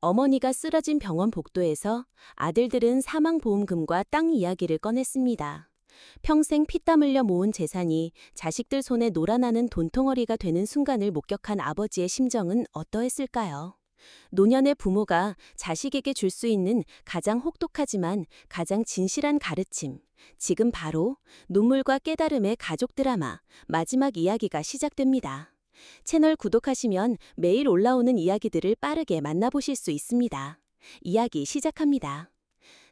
어머니가 쓰러진 병원 복도에서 아들들은 사망보험금과 땅 이야기를 꺼냈습니다. 평생 피땀 흘려 모은 재산이 자식들 손에 놀아나는 돈덩어리가 되는 순간을 목격한 아버지의 심정은 어떠했을까요? 노년의 부모가 자식에게 줄 수 있는 가장 혹독하지만 가장 진실한 가르침. 지금 바로 눈물과 깨달음의 가족 드라마 마지막 이야기가 시작됩니다. 채널 구독하시면 매일 올라오는 이야기들을 빠르게 만나보실 수 있습니다. 이야기 시작합니다.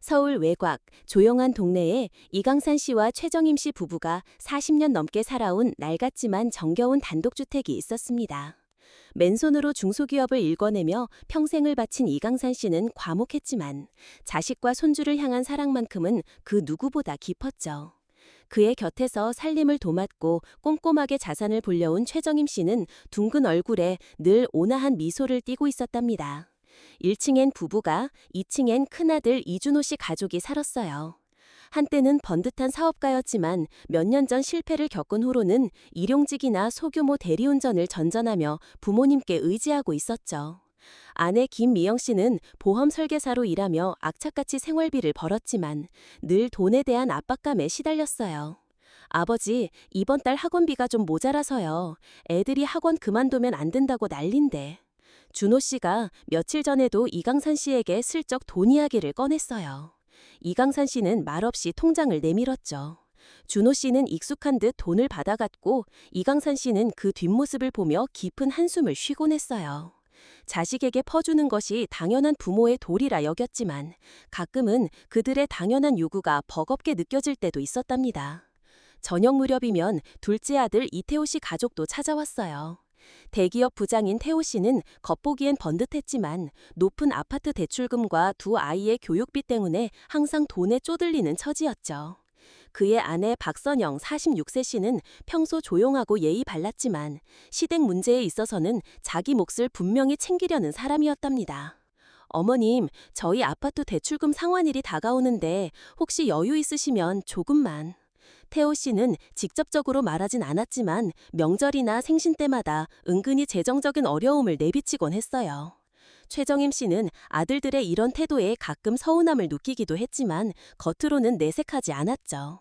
서울 외곽 조용한 동네에 이강산 씨와 최정임 씨 부부가 40년 넘게 살아온 낡았지만 정겨운 단독주택이 있었습니다. 맨손으로 중소기업을 일궈내며 평생을 바친 이강산 씨는 과묵했지만 자식과 손주를 향한 사랑만큼은 그 누구보다 깊었죠. 그의 곁에서 살림을 도맡고 꼼꼼하게 자산을 불려온 최정임 씨는 둥근 얼굴에 늘 온화한 미소를 띠고 있었답니다. 1층엔 부부가, 2층엔 큰아들 이준호 씨 가족이 살았어요. 한때는 번듯한 사업가였지만 몇 년 전 실패를 겪은 후로는 일용직이나 소규모 대리운전을 전전하며 부모님께 의지하고 있었죠. 아내 김미영 씨는 보험 설계사로 일하며 악착같이 생활비를 벌었지만 늘 돈에 대한 압박감에 시달렸어요. 아버지, 이번 달 학원비가 좀 모자라서요. 애들이 학원 그만두면 안 된다고 난린데. 준호 씨가 며칠 전에도 이강산 씨에게 슬쩍 돈 이야기를 꺼냈어요. 이강산 씨는 말없이 통장을 내밀었죠. 준호 씨는 익숙한 듯 돈을 받아갔고 이강산 씨는 그 뒷모습을 보며 깊은 한숨을 쉬곤 했어요. 자식에게 퍼주는 것이 당연한 부모의 도리라 여겼지만 가끔은 그들의 당연한 요구가 버겁게 느껴질 때도 있었답니다. 저녁 무렵이면 둘째 아들 이태호 씨 가족도 찾아왔어요. 대기업 부장인 태호 씨는 겉보기엔 번듯했지만 높은 아파트 대출금과 두 아이의 교육비 때문에 항상 돈에 쪼들리는 처지였죠. 그의 아내 박선영 46세 씨는 평소 조용하고 예의 발랐지만 시댁 문제에 있어서는 자기 몫을 분명히 챙기려는 사람이었답니다. 어머님, 저희 아파트 대출금 상환일이 다가오는데 혹시 여유 있으시면 조금만. 태호 씨는 직접적으로 말하진 않았지만 명절이나 생신 때마다 은근히 재정적인 어려움을 내비치곤 했어요. 최정임 씨는 아들들의 이런 태도에 가끔 서운함을 느끼기도 했지만 겉으로는 내색하지 않았죠.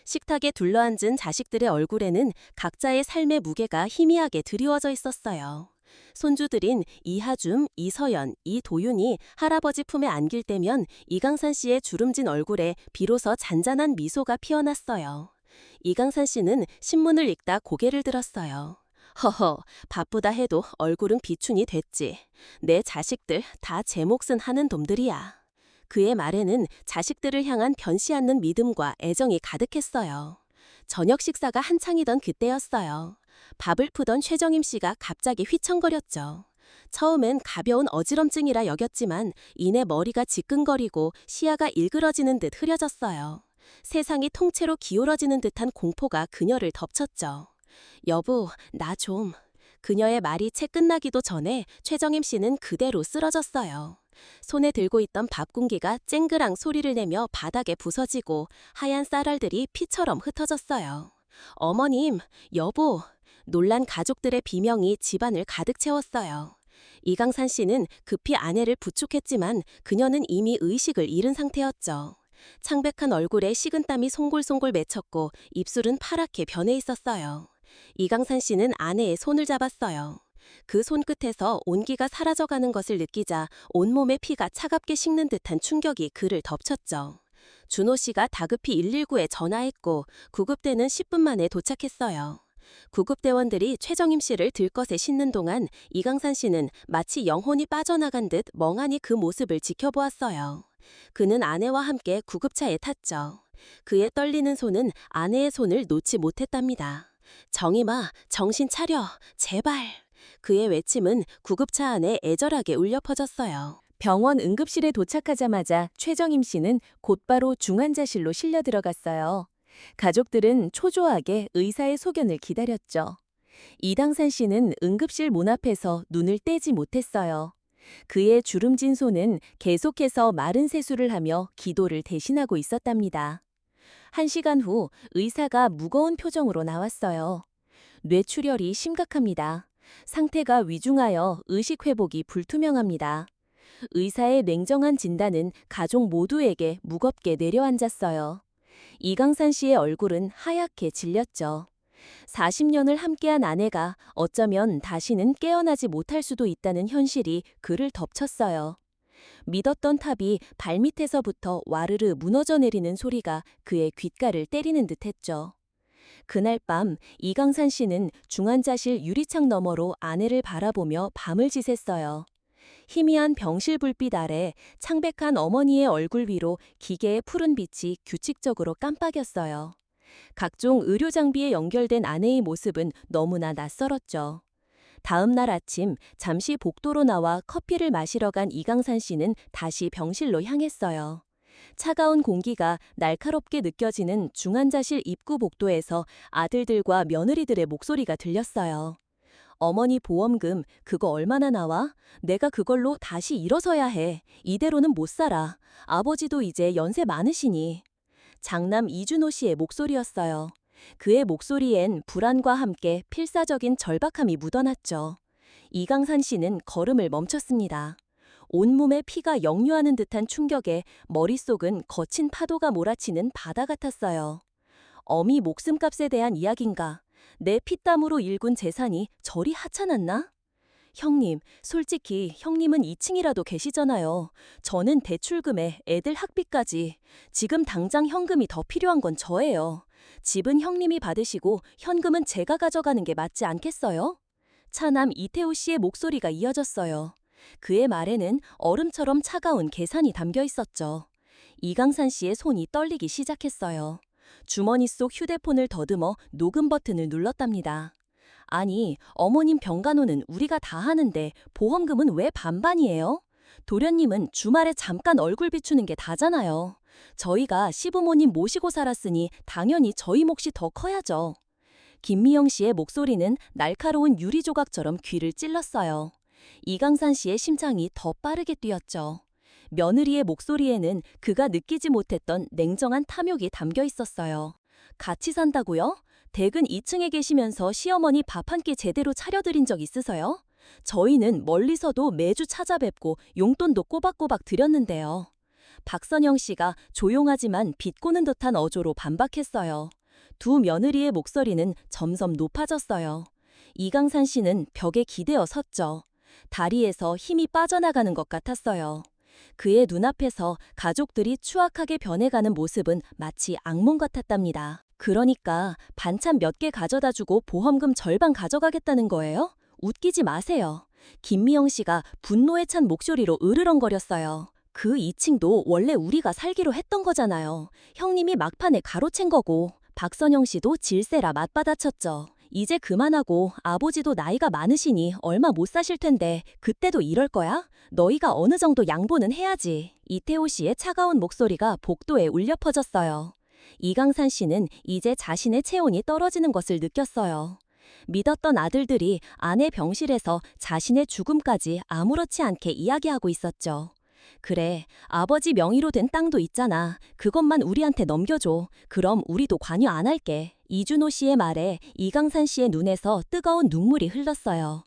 식탁에 둘러앉은 자식들의 얼굴에는 각자의 삶의 무게가 희미하게 드리워져 있었어요. 손주들인 이하줌, 이서연, 이도윤이 할아버지 품에 안길 때면 이강산 씨의 주름진 얼굴에 비로소 잔잔한 미소가 피어났어요. 이강산 씨는 신문을 읽다 고개를 들었어요. 허허, 바쁘다 해도 얼굴은 비춘이 됐지. 내 자식들 다 제 몫은 하는 놈들이야. 그의 말에는 자식들을 향한 변치 않는 믿음과 애정이 가득했어요. 저녁 식사가 한창이던 그때였어요. 밥을 푸던 최정임 씨가 갑자기 휘청거렸죠. 처음엔 가벼운 어지럼증이라 여겼지만 이내 머리가 지끈거리고 시야가 일그러지는 듯 흐려졌어요. 세상이 통째로 기울어지는 듯한 공포가 그녀를 덮쳤죠. 여보, 나 좀. 그녀의 말이 채 끝나기도 전에 최정임 씨는 그대로 쓰러졌어요. 손에 들고 있던 밥 공기가 쨍그랑 소리를 내며 바닥에 부서지고 하얀 쌀알들이 피처럼 흩어졌어요. 어머님, 여보. 놀란 가족들의 비명이 집안을 가득 채웠어요. 이강산 씨는 급히 아내를 부축했지만 그녀는 이미 의식을 잃은 상태였죠. 창백한 얼굴에 식은땀이 송골송골 맺혔고 입술은 파랗게 변해 있었어요. 이강산 씨는 아내의 손을 잡았어요. 그 손끝에서 온기가 사라져가는 것을 느끼자 온몸의 피가 차갑게 식는 듯한 충격이 그를 덮쳤죠. 준호 씨가 다급히 119에 전화했고 구급대는 10분 만에 도착했어요. 구급대원들이 최정임 씨를 들것에 싣는 동안 이강산 씨는 마치 영혼이 빠져나간 듯 멍하니 그 모습을 지켜보았어요. 그는 아내와 함께 구급차에 탔죠. 그의 떨리는 손은 아내의 손을 놓지 못했답니다. 정임아, 정신 차려, 제발. 그의 외침은 구급차 안에 애절하게 울려 퍼졌어요. 병원 응급실에 도착하자마자 최정임 씨는 곧바로 중환자실로 실려 들어갔어요. 가족들은 초조하게 의사의 소견을 기다렸죠. 이강산 씨는 응급실 문 앞에서 눈을 떼지 못했어요. 그의 주름진 손은 계속해서 마른 세수를 하며 기도를 대신하고 있었답니다. 1시간 후 의사가 무거운 표정으로 나왔어요. 뇌출혈이 심각합니다. 상태가 위중하여 의식 회복이 불투명합니다. 의사의 냉정한 진단은 가족 모두에게 무겁게 내려앉았어요. 이강산 씨의 얼굴은 하얗게 질렸죠. 40년을 함께한 아내가 어쩌면 다시는 깨어나지 못할 수도 있다는 현실이 그를 덮쳤어요. 믿었던 탑이 발밑에서부터 와르르 무너져 내리는 소리가 그의 귓가를 때리는 듯했죠. 그날 밤 이강산 씨는 중환자실 유리창 너머로 아내를 바라보며 밤을 지샜어요. 희미한 병실 불빛 아래 창백한 어머니의 얼굴 위로 기계의 푸른 빛이 규칙적으로 깜빡였어요. 각종 의료 장비에 연결된 아내의 모습은 너무나 낯설었죠. 다음 날 아침 잠시 복도로 나와 커피를 마시러 간 이강산 씨는 다시 병실로 향했어요. 차가운 공기가 날카롭게 느껴지는 중환자실 입구 복도에서 아들들과 며느리들의 목소리가 들렸어요. 어머니 보험금 그거 얼마나 나와? 내가 그걸로 다시 일어서야 해. 이대로는 못 살아. 아버지도 이제 연세 많으시니. 장남 이준호 씨의 목소리였어요. 그의 목소리엔 불안과 함께 필사적인 절박함이 묻어났죠. 이강산 씨는 걸음을 멈췄습니다. 온몸에 피가 역류하는 듯한 충격에 머릿속은 거친 파도가 몰아치는 바다 같았어요. 어미 목숨값에 대한 이야기인가? 내 피땀으로 일군 재산이 저리 하찮았나? 형님, 솔직히 형님은 2층이라도 계시잖아요. 저는 대출금에 애들 학비까지. 지금 당장 현금이 더 필요한 건 저예요. 집은 형님이 받으시고 현금은 제가 가져가는 게 맞지 않겠어요? 차남 이태호 씨의 목소리가 이어졌어요. 그의 말에는 얼음처럼 차가운 계산이 담겨 있었죠. 이강산 씨의 손이 떨리기 시작했어요. 주머니 속 휴대폰을 더듬어 녹음 버튼을 눌렀답니다. 아니, 어머님 병간호는 우리가 다 하는데 보험금은 왜 반반이에요? 도련님은 주말에 잠깐 얼굴 비추는 게 다잖아요. 저희가 시부모님 모시고 살았으니 당연히 저희 몫이 더 커야죠. 김미영 씨의 목소리는 날카로운 유리 조각처럼 귀를 찔렀어요. 이강산 씨의 심장이 더 빠르게 뛰었죠. 며느리의 목소리에는 그가 느끼지 못했던 냉정한 탐욕이 담겨 있었어요. 같이 산다고요? 댁은 2층에 계시면서 시어머니 밥 한 끼 제대로 차려드린 적 있으세요? 저희는 멀리서도 매주 찾아뵙고 용돈도 꼬박꼬박 드렸는데요. 박선영 씨가 조용하지만 비꼬는 듯한 어조로 반박했어요. 두 며느리의 목소리는 점점 높아졌어요. 이강산 씨는 벽에 기대어 섰죠. 다리에서 힘이 빠져나가는 것 같았어요. 그의 눈앞에서 가족들이 추악하게 변해가는 모습은 마치 악몽 같았답니다. 그러니까 반찬 몇 개 가져다 주고 보험금 절반 가져가겠다는 거예요? 웃기지 마세요. 김미영 씨가 분노에 찬 목소리로 으르렁거렸어요. 그 2층도 원래 우리가 살기로 했던 거잖아요. 형님이 막판에 가로챈 거고. 박선영 씨도 질세라 맞받아쳤죠. 이제 그만하고 아버지도 나이가 많으시니 얼마 못 사실 텐데 그때도 이럴 거야? 너희가 어느 정도 양보는 해야지. 이태호 씨의 차가운 목소리가 복도에 울려 퍼졌어요. 이강산 씨는 이제 자신의 체온이 떨어지는 것을 느꼈어요. 믿었던 아들들이 아내 병실에서 자신의 죽음까지 아무렇지 않게 이야기하고 있었죠. 그래, 아버지 명의로 된 땅도 있잖아. 그것만 우리한테 넘겨줘. 그럼 우리도 관여 안 할게. 이준호 씨의 말에 이강산 씨의 눈에서 뜨거운 눈물이 흘렀어요.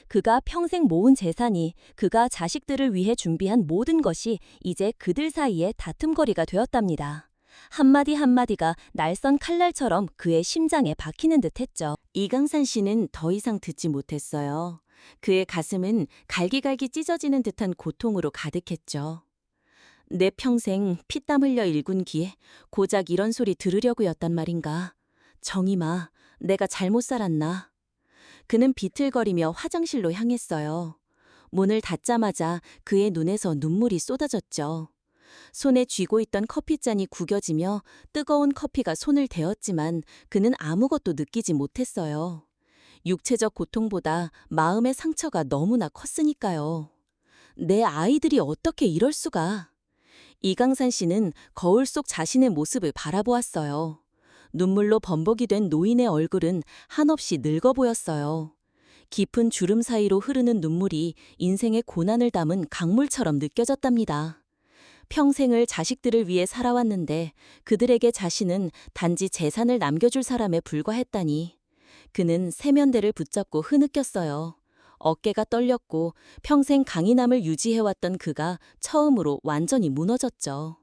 그가 평생 모은 재산이, 그가 자식들을 위해 준비한 모든 것이 이제 그들 사이에 다툼거리가 되었답니다. 한마디 한마디가 날선 칼날처럼 그의 심장에 박히는 듯했죠. 이강산 씨는 더 이상 듣지 못했어요. 그의 가슴은 갈기갈기 찢어지는 듯한 고통으로 가득했죠. 내 평생 피땀 흘려 일군 기에 고작 이런 소리 들으려고였단 말인가. 정임아, 내가 잘못 살았나. 그는 비틀거리며 화장실로 향했어요. 문을 닫자마자 그의 눈에서 눈물이 쏟아졌죠. 손에 쥐고 있던 커피잔이 구겨지며 뜨거운 커피가 손을 데웠지만 그는 아무것도 느끼지 못했어요. 육체적 고통보다 마음의 상처가 너무나 컸으니까요. 내 아이들이 어떻게 이럴 수가. 이강산 씨는 거울 속 자신의 모습을 바라보았어요. 눈물로 범벅이 된 노인의 얼굴은 한없이 늙어 보였어요. 깊은 주름 사이로 흐르는 눈물이 인생의 고난을 담은 강물처럼 느껴졌답니다. 평생을 자식들을 위해 살아왔는데 그들에게 자신은 단지 재산을 남겨줄 사람에 불과했다니. 그는 세면대를 붙잡고 흐느꼈어요. 어깨가 떨렸고 평생 강인함을 유지해왔던 그가 처음으로 완전히 무너졌죠.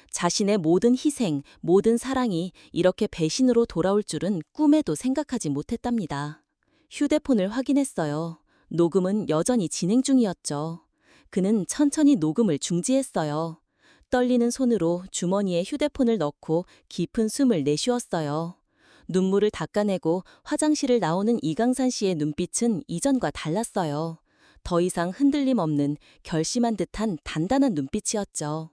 자신의 모든 희생, 모든 사랑이 이렇게 배신으로 돌아올 줄은 꿈에도 생각하지 못했답니다. 휴대폰을 확인했어요. 녹음은 여전히 진행 중이었죠. 그는 천천히 녹음을 중지했어요. 떨리는 손으로 주머니에 휴대폰을 넣고 깊은 숨을 내쉬었어요. 눈물을 닦아내고 화장실을 나오는 이강산 씨의 눈빛은 이전과 달랐어요. 더 이상 흔들림 없는 결심한 듯한 단단한 눈빛이었죠.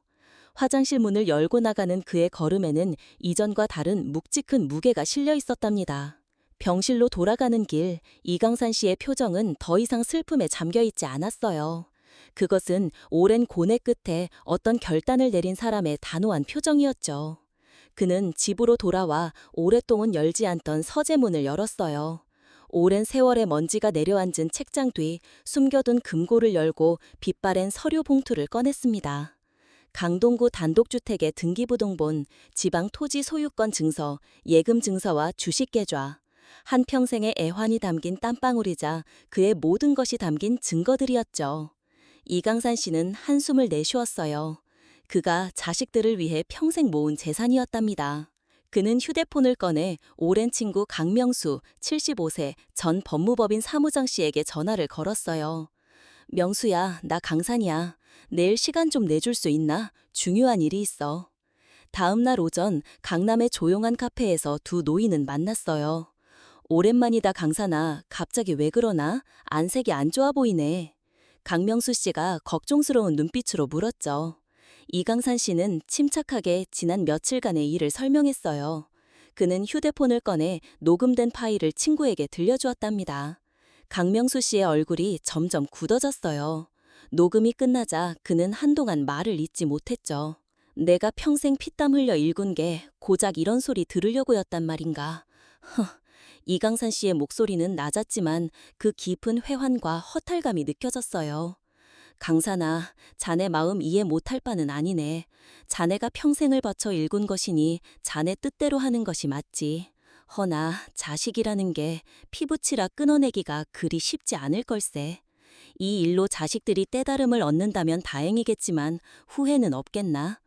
화장실 문을 열고 나가는 그의 걸음에는 이전과 다른 묵직한 무게가 실려 있었답니다. 병실로 돌아가는 길, 이강산 씨의 표정은 더 이상 슬픔에 잠겨 있지 않았어요. 그것은 오랜 고뇌 끝에 어떤 결단을 내린 사람의 단호한 표정이었죠. 그는 집으로 돌아와 오랫동안 열지 않던 서재문을 열었어요. 오랜 세월의 먼지가 내려앉은 책장 뒤 숨겨둔 금고를 열고 빛바랜 서류 봉투를 꺼냈습니다. 강동구 단독주택의 등기부등본, 지방 토지 소유권 증서, 예금 증서와 주식 계좌, 한평생의 애환이 담긴 땀방울이자 그의 모든 것이 담긴 증거들이었죠. 이강산 씨는 한숨을 내쉬었어요. 그가 자식들을 위해 평생 모은 재산이었답니다. 그는 휴대폰을 꺼내 오랜 친구 강명수 75세 전 법무법인 사무장 씨에게 전화를 걸었어요. 명수야, 나 강산이야. 내일 시간 좀 내줄 수 있나? 중요한 일이 있어. 다음 날 오전 강남의 조용한 카페에서 두 노인은 만났어요. 오랜만이다 강산아. 갑자기 왜 그러나? 안색이 안 좋아 보이네. 강명수 씨가 걱정스러운 눈빛으로 물었죠. 이강산 씨는 침착하게 지난 며칠간의 일을 설명했어요. 그는 휴대폰을 꺼내 녹음된 파일을 친구에게 들려주었답니다. 강명수 씨의 얼굴이 점점 굳어졌어요. 녹음이 끝나자 그는 한동안 말을 잇지 못했죠. 내가 평생 피땀 흘려 일군 게 고작 이런 소리 들으려고였단 말인가. 이강산 씨의 목소리는 낮았지만 그 깊은 회환과 허탈감이 느껴졌어요. 강산아, 자네 마음 이해 못할 바는 아니네. 자네가 평생을 바쳐 일군 것이니 자네 뜻대로 하는 것이 맞지. 허나 자식이라는 게 피부치라 끊어내기가 그리 쉽지 않을 걸세. 이 일로 자식들이 깨달음을 얻는다면 다행이겠지만 후회는 없겠나?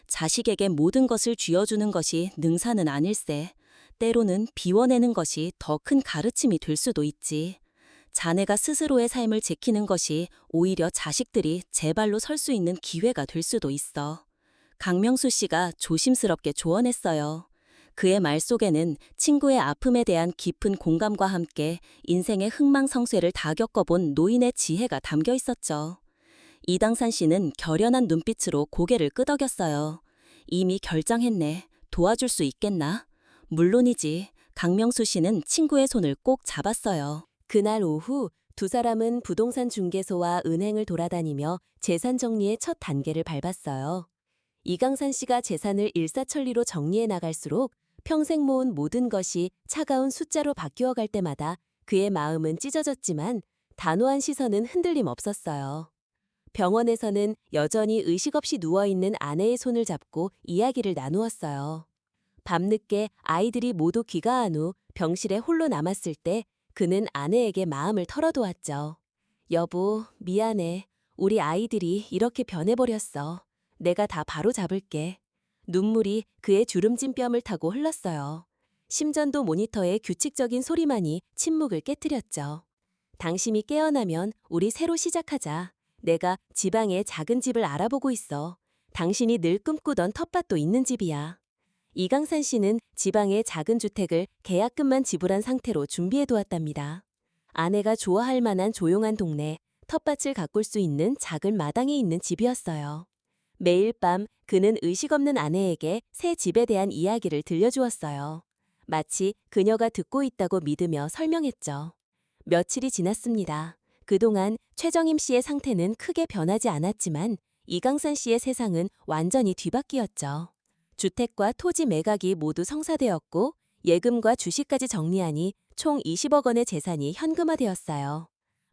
자식에게 모든 것을 쥐어주는 것이 능사는 아닐세. 때로는 비워내는 것이 더 큰 가르침이 될 수도 있지. 자네가 스스로의 삶을 지키는 것이 오히려 자식들이 제 발로 설 수 있는 기회가 될 수도 있어. 강명수 씨가 조심스럽게 조언했어요. 그의 말 속에는 친구의 아픔에 대한 깊은 공감과 함께 인생의 흥망성쇠를 다 겪어본 노인의 지혜가 담겨 있었죠. 이강산 씨는 결연한 눈빛으로 고개를 끄덕였어요. 이미 결정했네. 도와줄 수 있겠나? 물론이지. 강명수 씨는 친구의 손을 꼭 잡았어요. 그날 오후 두 사람은 부동산 중개소와 은행을 돌아다니며 재산 정리의 첫 단계를 밟았어요. 이강산 씨가 재산을 일사천리로 정리해 나갈수록 평생 모은 모든 것이 차가운 숫자로 바뀌어 갈 때마다 그의 마음은 찢어졌지만 단호한 시선은 흔들림 없었어요. 병원에서는 여전히 의식 없이 누워있는 아내의 손을 잡고 이야기를 나누었어요. 밤늦게 아이들이 모두 귀가한 후 병실에 홀로 남았을 때 그는 아내에게 마음을 털어놓았죠. 여보, 미안해. 우리 아이들이 이렇게 변해버렸어. 내가 다 바로 잡을게. 눈물이 그의 주름진 뺨을 타고 흘렀어요. 심전도 모니터의 규칙적인 소리만이 침묵을 깨뜨렸죠. 당신이 깨어나면 우리 새로 시작하자. 내가 지방에 작은 집을 알아보고 있어. 당신이 늘 꿈꾸던 텃밭도 있는 집이야. 이강산 씨는 지방의 작은 주택을 계약금만 지불한 상태로 준비해두었답니다. 아내가 좋아할 만한 조용한 동네, 텃밭을 가꿀 수 있는 작은 마당에 있는 집이었어요. 매일 밤 그는 의식 없는 아내에게 새 집에 대한 이야기를 들려주었어요. 마치 그녀가 듣고 있다고 믿으며 설명했죠. 며칠이 지났습니다. 그동안 최정임 씨의 상태는 크게 변하지 않았지만 이강산 씨의 세상은 완전히 뒤바뀌었죠. 주택과 토지 매각이 모두 성사되었고 예금과 주식까지 정리하니 총 20억 원의 재산이 현금화되었어요.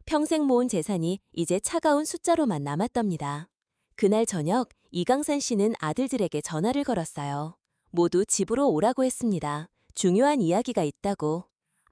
평생 모은 재산이 이제 차가운 숫자로만 남았답니다. 그날 저녁 이강산 씨는 아들들에게 전화를 걸었어요. 모두 집으로 오라고 했습니다. 중요한 이야기가 있다고.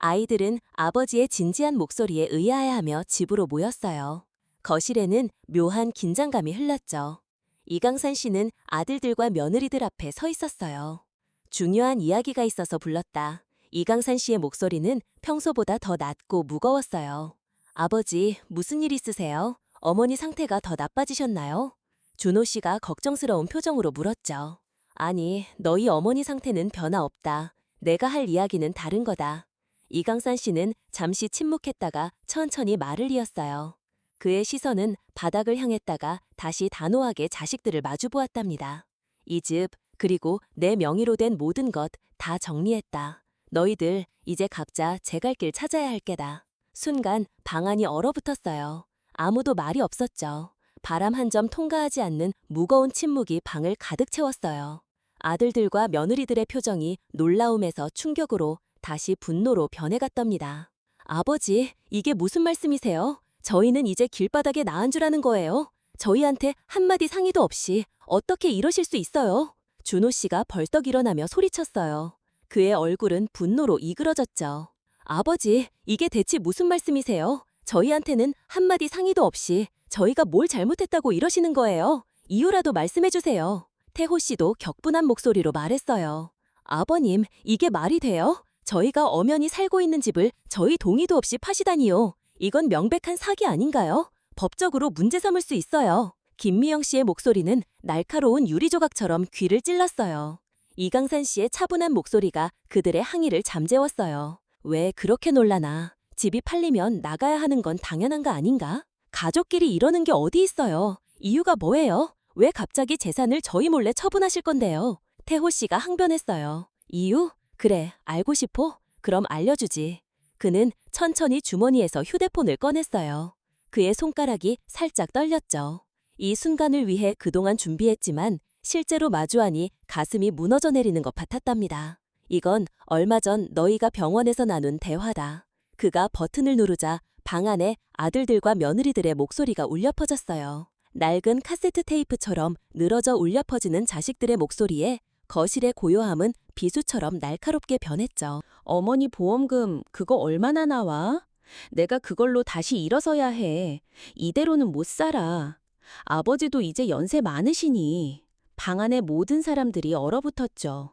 아이들은 아버지의 진지한 목소리에 의아해하며 집으로 모였어요. 거실에는 묘한 긴장감이 흘렀죠. 이강산 씨는 아들들과 며느리들 앞에 서 있었어요. 중요한 이야기가 있어서 불렀다. 이강산 씨의 목소리는 평소보다 더 낮고 무거웠어요. 아버지, 무슨 일 있으세요? 어머니 상태가 더 나빠지셨나요? 준호 씨가 걱정스러운 표정으로 물었죠. 아니, 너희 어머니 상태는 변화 없다. 내가 할 이야기는 다른 거다. 이강산 씨는 잠시 침묵했다가 천천히 말을 이었어요. 그의 시선은 바닥을 향했다가 다시 단호하게 자식들을 마주보았답니다. 이 집, 그리고 내 명의로 된 모든 것 다 정리했다. 너희들 이제 각자 제 갈 길 찾아야 할 게다. 순간 방 안이 얼어붙었어요. 아무도 말이 없었죠. 바람 한 점 통과하지 않는 무거운 침묵이 방을 가득 채웠어요. 아들들과 며느리들의 표정이 놀라움에서 충격으로 다시 분노로 변해갔답니다. 아버지, 이게 무슨 말씀이세요? 저희는 이제 길바닥에 나앉 줄 아는 거예요. 저희한테 한마디 상의도 없이 어떻게 이러실 수 있어요? 준호 씨가 벌떡 일어나며 소리쳤어요. 그의 얼굴은 분노로 이그러졌죠. 아버지, 이게 대체 무슨 말씀이세요? 저희한테는 한마디 상의도 없이 저희가 뭘 잘못했다고 이러시는 거예요? 이유라도 말씀해 주세요. 태호 씨도 격분한 목소리로 말했어요. 아버님, 이게 말이 돼요? 저희가 엄연히 살고 있는 집을 저희 동의도 없이 파시다니요. 이건 명백한 사기 아닌가요? 법적으로 문제 삼을 수 있어요. 김미영 씨의 목소리는 날카로운 유리조각처럼 귀를 찔렀어요. 이강산 씨의 차분한 목소리가 그들의 항의를 잠재웠어요. 왜 그렇게 놀라나? 집이 팔리면 나가야 하는 건 당연한 거 아닌가? 가족끼리 이러는 게 어디 있어요? 이유가 뭐예요? 왜 갑자기 재산을 저희 몰래 처분하실 건데요? 태호 씨가 항변했어요. 이유? 그래, 알고 싶어? 그럼 알려주지. 그는 천천히 주머니에서 휴대폰을 꺼냈어요. 그의 손가락이 살짝 떨렸죠. 이 순간을 위해 그동안 준비했지만 실제로 마주하니 가슴이 무너져 내리는 것 같았답니다. 이건 얼마 전 너희가 병원에서 나눈 대화다. 그가 버튼을 누르자 방 안에 아들들과 며느리들의 목소리가 울려 퍼졌어요. 낡은 카세트 테이프처럼 늘어져 울려 퍼지는 자식들의 목소리에 거실의 고요함은 비수처럼 날카롭게 변했죠. 어머니 보험금 그거 얼마나 나와? 내가 그걸로 다시 일어서야 해. 이대로는 못 살아. 아버지도 이제 연세 많으시니. 방 안의 모든 사람들이 얼어붙었죠.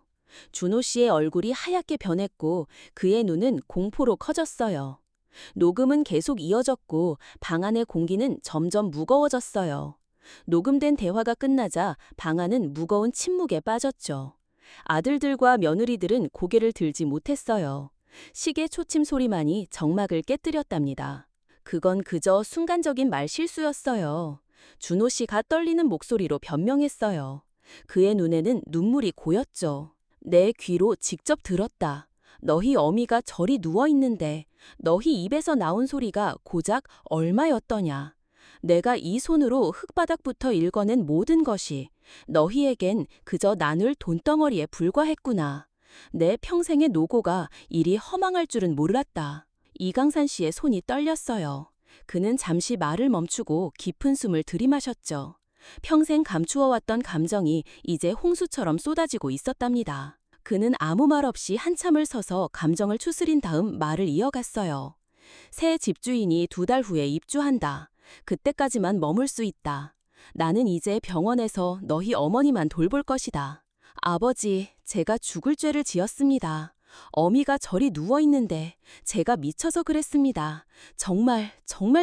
준호 씨의 얼굴이 하얗게 변했고 그의 눈은 공포로 커졌어요. 녹음은 계속 이어졌고 방 안의 공기는 점점 무거워졌어요. 녹음된 대화가 끝나자 방 안은 무거운 침묵에 빠졌죠. 아들들과 며느리들은 고개를 들지 못했어요. 시계 초침 소리만이 정막을 깨뜨렸답니다. 그건 그저 순간적인 말 실수였어요. 준호 씨가 떨리는 목소리로 변명했어요. 그의 눈에는 눈물이 고였죠. 내 귀로 직접 들었다. 너희 어미가 저리 누워있는데 너희 입에서 나온 소리가 고작 얼마였더냐. 내가 이 손으로 흙바닥부터 읽어낸 모든 것이 너희에겐 그저 나눌 돈덩어리에 불과했구나. 내 평생의 노고가 이리 허망할 줄은 몰랐다. 이강산 씨의 손이 떨렸어요. 그는 잠시 말을 멈추고 깊은 숨을 들이마셨죠. 평생 감추어왔던 감정이 이제 홍수처럼 쏟아지고 있었답니다. 그는 아무 말 없이 한참을 서서 감정을 추스린 다음 말을 이어갔어요. 새 집주인이 2달 후에 입주한다. 그때까지만 머물 수 있다. 나는 이제 병원에서 너희 어머니만 돌볼 것이다. 아버지, 제가 죽을 죄를 지었습니다. 어미가 저리 누워있는데 제가 미쳐서 그랬습니다. 정말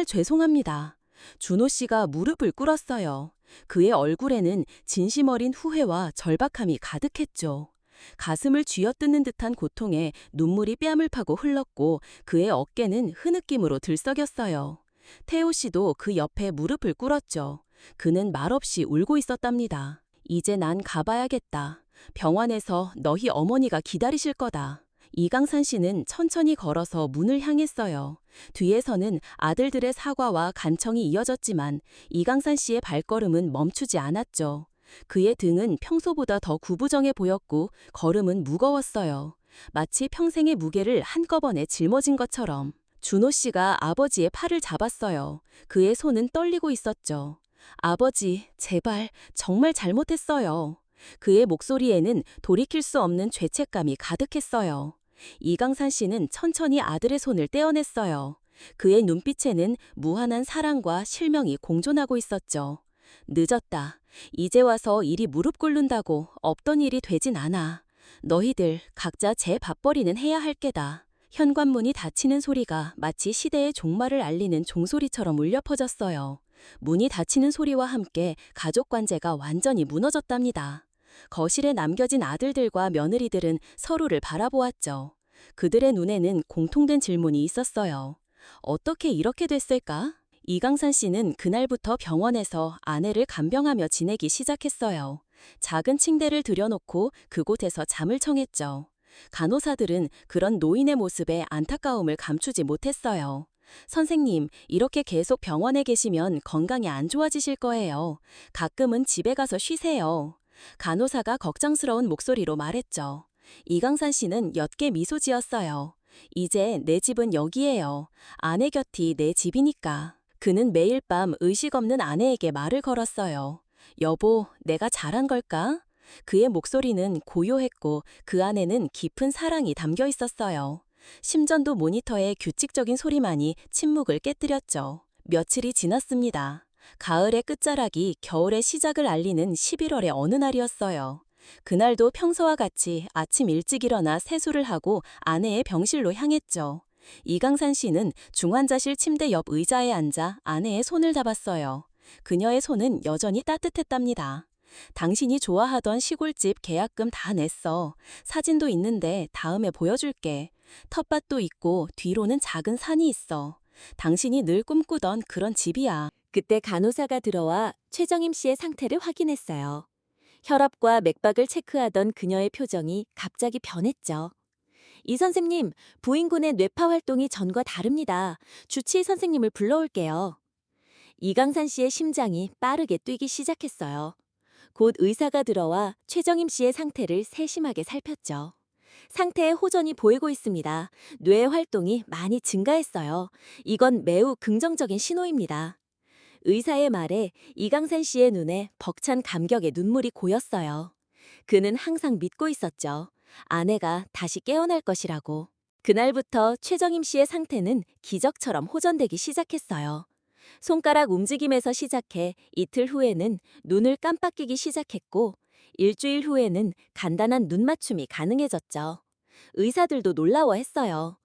죄송합니다. 준호 씨가 무릎을 꿇었어요. 그의 얼굴에는 진심 어린 후회와 절박함이 가득했죠. 가슴을 쥐어뜯는 듯한 고통에 눈물이 뺨을 파고 흘렀고 그의 어깨는 흐느낌으로 들썩였어요. 태호 씨도 그 옆에 무릎을 꿇었죠. 그는 말없이 울고 있었답니다. 이제 난 가봐야겠다. 병원에서 너희 어머니가 기다리실 거다. 이강산 씨는 천천히 걸어서 문을 향했어요. 뒤에서는 아들들의 사과와 간청이 이어졌지만 이강산 씨의 발걸음은 멈추지 않았죠. 그의 등은 평소보다 더 구부정해 보였고 걸음은 무거웠어요. 마치 평생의 무게를 한꺼번에 짊어진 것처럼. 준호 씨가 아버지의 팔을 잡았어요. 그의 손은 떨리고 있었죠. 아버지, 제발, 정말 잘못했어요. 그의 목소리에는 돌이킬 수 없는 죄책감이 가득했어요. 이강산 씨는 천천히 아들의 손을 떼어냈어요. 그의 눈빛에는 무한한 사랑과 실명이 공존하고 있었죠. 늦었다. 이제 와서 일이 무릎 꿇는다고 없던 일이 되진 않아. 너희들 각자 제 밥벌이는 해야 할 게다. 현관문이 닫히는 소리가 마치 시대의 종말을 알리는 종소리처럼 울려 퍼졌어요. 문이 닫히는 소리와 함께 가족 관계가 완전히 무너졌답니다. 거실에 남겨진 아들들과 며느리들은 서로를 바라보았죠. 그들의 눈에는 공통된 질문이 있었어요. 어떻게 이렇게 됐을까? 이강산 씨는 그날부터 병원에서 아내를 간병하며 지내기 시작했어요. 작은 침대를 들여놓고 그곳에서 잠을 청했죠. 간호사들은 그런 노인의 모습에 안타까움을 감추지 못했어요. 선생님, 이렇게 계속 병원에 계시면 건강이 안 좋아지실 거예요. 가끔은 집에 가서 쉬세요. 간호사가 걱정스러운 목소리로 말했죠. 이강산 씨는 옅게 미소 지었어요. 이제 내 집은 여기예요. 아내 곁이 내 집이니까. 그는 매일 밤 의식 없는 아내에게 말을 걸었어요. 여보, 내가 잘한 걸까? 그의 목소리는 고요했고 그 안에는 깊은 사랑이 담겨 있었어요. 심전도 모니터의 규칙적인 소리만이 침묵을 깨뜨렸죠. 며칠이 지났습니다. 가을의 끝자락이 겨울의 시작을 알리는 11월의 어느 날이었어요. 그날도 평소와 같이 아침 일찍 일어나 세수를 하고 아내의 병실로 향했죠. 이강산 씨는 중환자실 침대 옆 의자에 앉아 아내의 손을 잡았어요. 그녀의 손은 여전히 따뜻했답니다. 당신이 좋아하던 시골집 계약금 다 냈어. 사진도 있는데 다음에 보여줄게. 텃밭도 있고 뒤로는 작은 산이 있어. 당신이 늘 꿈꾸던 그런 집이야. 그때 간호사가 들어와 최정임 씨의 상태를 확인했어요. 혈압과 맥박을 체크하던 그녀의 표정이 갑자기 변했죠. 이 선생님, 부인군의 뇌파 활동이 전과 다릅니다. 주치의 선생님을 불러올게요. 이강산 씨의 심장이 빠르게 뛰기 시작했어요. 곧 의사가 들어와 최정임 씨의 상태를 세심하게 살폈죠. 상태에 호전이 보이고 있습니다. 뇌 활동이 많이 증가했어요. 이건 매우 긍정적인 신호입니다. 의사의 말에 이강산 씨의 눈에 벅찬 감격의 눈물이 고였어요. 그는 항상 믿고 있었죠. 아내가 다시 깨어날 것이라고. 그날부터 최정임 씨의 상태는 기적처럼 호전되기 시작했어요. 손가락 움직임에서 시작해 이틀 후에는 눈을 깜빡이기 시작했고 일주일 후에는 간단한 눈 맞춤이 가능해졌죠. 의사들도 놀라워했어요.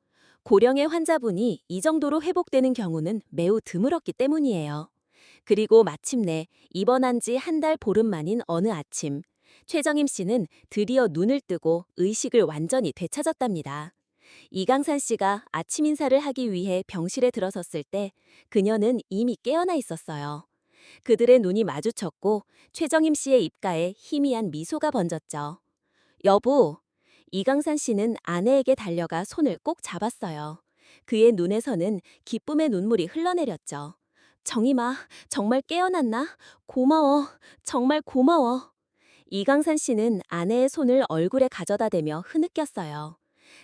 고령의 환자분이 이 정도로 회복되는 경우는 매우 드물었기 때문이에요. 그리고 마침내 입원한 지 한 달 보름 만인 어느 아침, 최정임 씨는 드디어 눈을 뜨고 의식을 완전히 되찾았답니다. 이강산 씨가 아침 인사를 하기 위해 병실에 들어섰을 때 그녀는 이미 깨어나 있었어요. 그들의 눈이 마주쳤고 최정임 씨의 입가에 희미한 미소가 번졌죠. 여보, 이강산 씨는 아내에게 달려가 손을 꼭 잡았어요. 그의 눈에서는 기쁨의 눈물이 흘러내렸죠. 정임아, 정말 깨어났나? 고마워, 정말 고마워. 이강산 씨는 아내의 손을 얼굴에 가져다 대며 흐느꼈어요.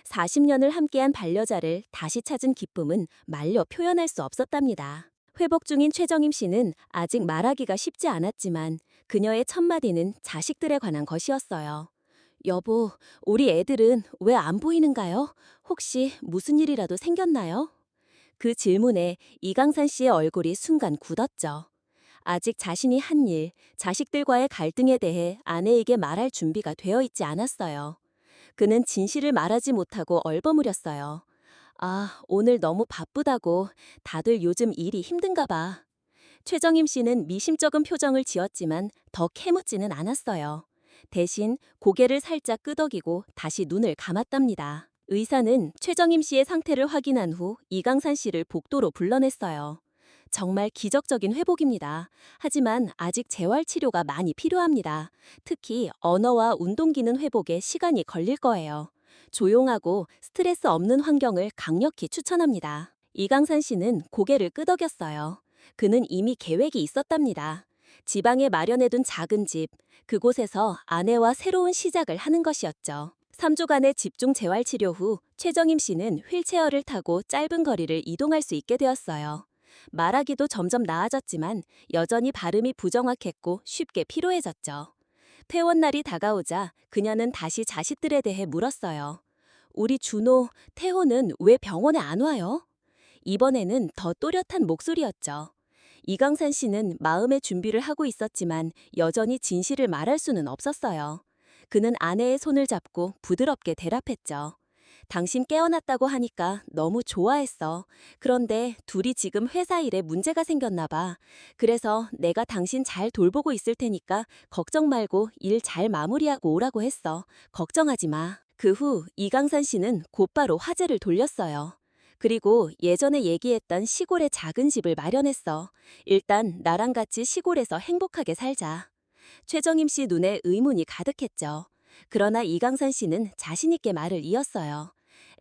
40년을 함께한 반려자를 다시 찾은 기쁨은 말로 표현할 수 없었답니다. 회복 중인 최정임 씨는 아직 말하기가 쉽지 않았지만 그녀의 첫마디는 자식들에 관한 것이었어요. 여보, 우리 애들은 왜 안 보이는가요? 혹시 무슨 일이라도 생겼나요? 그 질문에 이강산 씨의 얼굴이 순간 굳었죠. 아직 자신이 한 일, 자식들과의 갈등에 대해 아내에게 말할 준비가 되어 있지 않았어요. 그는 진실을 말하지 못하고 얼버무렸어요. 아, 오늘 너무 바쁘다고. 다들 요즘 일이 힘든가 봐. 최정임 씨는 미심쩍은 표정을 지었지만 더 캐묻지는 않았어요. 대신 고개를 살짝 끄덕이고 다시 눈을 감았답니다. 의사는 최정임 씨의 상태를 확인한 후 이강산 씨를 복도로 불러냈어요. 정말 기적적인 회복입니다. 하지만 아직 재활 치료가 많이 필요합니다. 특히 언어와 운동 기능 회복에 시간이 걸릴 거예요. 조용하고 스트레스 없는 환경을 강력히 추천합니다. 이강산 씨는 고개를 끄덕였어요. 그는 이미 계획이 있었답니다. 지방에 마련해둔 작은 집, 그곳에서 아내와 새로운 시작을 하는 것이었죠. 3주간의 집중 재활 치료 후 최정임 씨는 휠체어를 타고 짧은 거리를 이동할 수 있게 되었어요. 말하기도 점점 나아졌지만 여전히 발음이 부정확했고 쉽게 피로해졌죠. 퇴원날이 다가오자 그녀는 다시 자식들에 대해 물었어요. 우리 준호, 태호는 왜 병원에 안 와요? 이번에는 더 또렷한 목소리였죠. 이강산 씨는 마음의 준비를 하고 있었지만 여전히 진실을 말할 수는 없었어요. 그는 아내의 손을 잡고 부드럽게 대답했죠. 당신 깨어났다고 하니까 너무 좋아했어. 그런데 둘이 지금 회사 일에 문제가 생겼나 봐. 그래서 내가 당신 잘 돌보고 있을 테니까 걱정 말고 일 잘 마무리하고 오라고 했어. 걱정하지 마. 그 후 이강산 씨는 곧바로 화제를 돌렸어요. 그리고 예전에 얘기했던 시골의 작은 집을 마련했어. 일단 나랑 같이 시골에서 행복하게 살자. 최정임 씨 눈에 의문이 가득했죠. 그러나 이강산 씨는 자신 있게 말을 이었어요.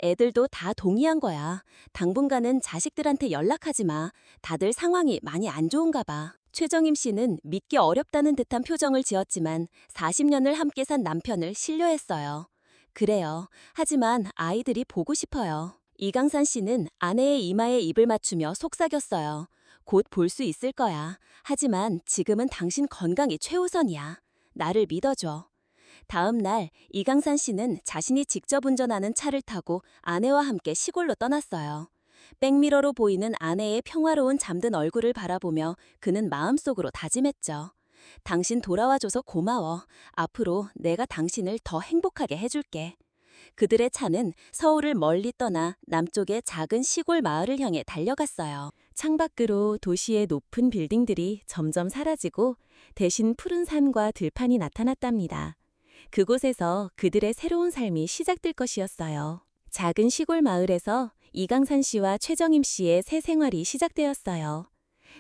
애들도 다 동의한 거야. 당분간은 자식들한테 연락하지 마. 다들 상황이 많이 안 좋은가 봐. 최정임 씨는 믿기 어렵다는 듯한 표정을 지었지만 40년을 함께 산 남편을 신뢰했어요. 그래요. 하지만 아이들이 보고 싶어요. 이강산 씨는 아내의 이마에 입을 맞추며 속삭였어요. 곧 볼 수 있을 거야. 하지만 지금은 당신 건강이 최우선이야. 나를 믿어줘. 다음 날 이강산 씨는 자신이 직접 운전하는 차를 타고 아내와 함께 시골로 떠났어요. 백미러로 보이는 아내의 평화로운 잠든 얼굴을 바라보며 그는 마음속으로 다짐했죠. 당신 돌아와줘서 고마워. 앞으로 내가 당신을 더 행복하게 해줄게. 그들의 차는 서울을 멀리 떠나 남쪽의 작은 시골 마을을 향해 달려갔어요. 창밖으로 도시의 높은 빌딩들이 점점 사라지고 대신 푸른 산과 들판이 나타났답니다. 그곳에서 그들의 새로운 삶이 시작될 것이었어요. 작은 시골 마을에서 이강산 씨와 최정임 씨의 새 생활이 시작되었어요.